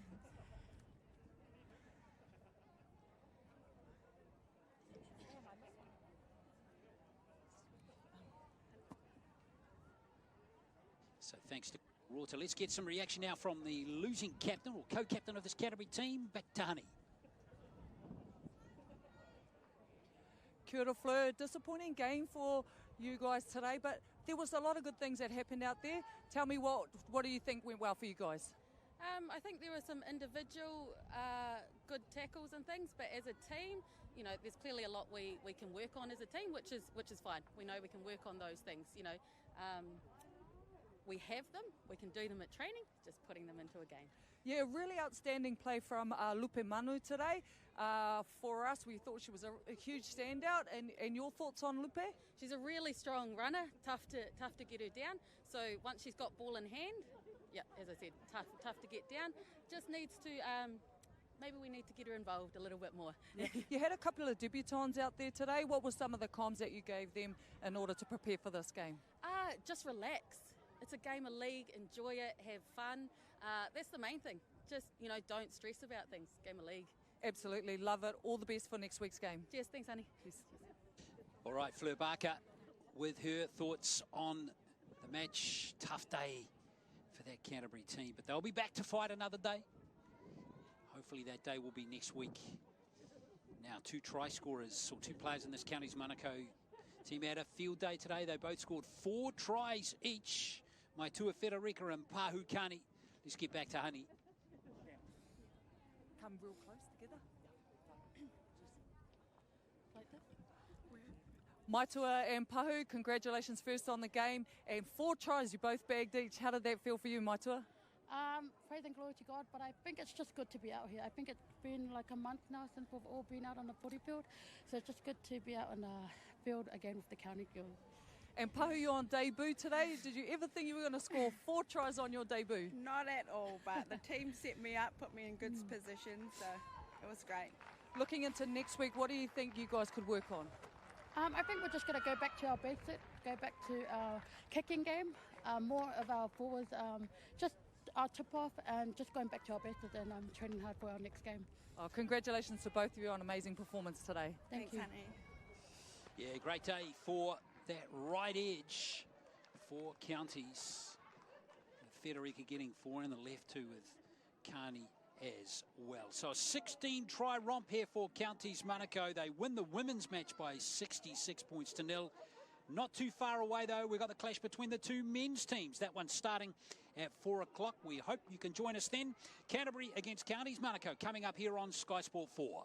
So thanks to Rorta. Let's get some reaction now from the losing captain or co-captain of this Canterbury team, back to Honey. Kia ora, Fleur. Disappointing game for you guys today, but there was a lot of good things that happened out there. Tell me what do you think went well for you guys? I think there were some individual good tackles and things, but as a team, you know, there's clearly a lot we can work on as a team, which is fine. We know we can work on those things, you know. We have them, we can do them at training, just putting them into a game. Yeah, really outstanding play from Lupe Manu today. For us, we thought she was a huge standout. And your thoughts on Lupe? She's a really strong runner, tough to get her down. So once she's got ball in hand, yeah, as I said, tough to get down. Just needs to, maybe we need to get her involved a little bit more. Yeah. You had a couple of debutants out there today. What were some of the comms that you gave them in order to prepare for this game? Just relax. It's a game of league, enjoy it, have fun. That's the main thing. Just, you know, don't stress about things. Game of league. Absolutely, love it. All the best for next week's game. Cheers, thanks, honey. Yes. All right, Fleur Barker with her thoughts on the match. Tough day for that Canterbury team, but they'll be back to fight another day. Hopefully that day will be next week. Now, 2 try scorers, or 2 players in this county's Manukau team had a field day today. They both scored 4 tries each. Maitua Federica and Pahu Kani. Let's get back to Honey. Come real close together. Maitua and Pahu, congratulations first on the game. And 4 tries, you both bagged each. How did that feel for you, Maitua? Praise and glory to God, but I think it's just good to be out here. I think it's been like a month now since we've all been out on the footy field, so it's just good to be out on the field again with the county girls. And Pahu, you're on debut today. Did you ever think you were going to score 4 tries on your debut? Not at all, but the team set me up, put me in good position, so it was great. Looking into next week, what do you think you guys could work on? I think we're just going to go back to our basic, go back to our kicking game, more of our forwards, just our tip-off and just going back to our basics and training hard for our next game. Oh, congratulations to both of you on an amazing performance today. Thank you. Honey. Yeah, great day for that right edge for counties. Federica getting 4 in the left too with Carney as well. So a 16 try romp here for counties Manukau. They win the women's match by 66 points to 0. Not too far away though, we've got the clash between the 2 men's teams. That one's starting at 4 o'clock. We hope you can join us then. Canterbury against Counties Manukau coming up here on Sky Sport 4.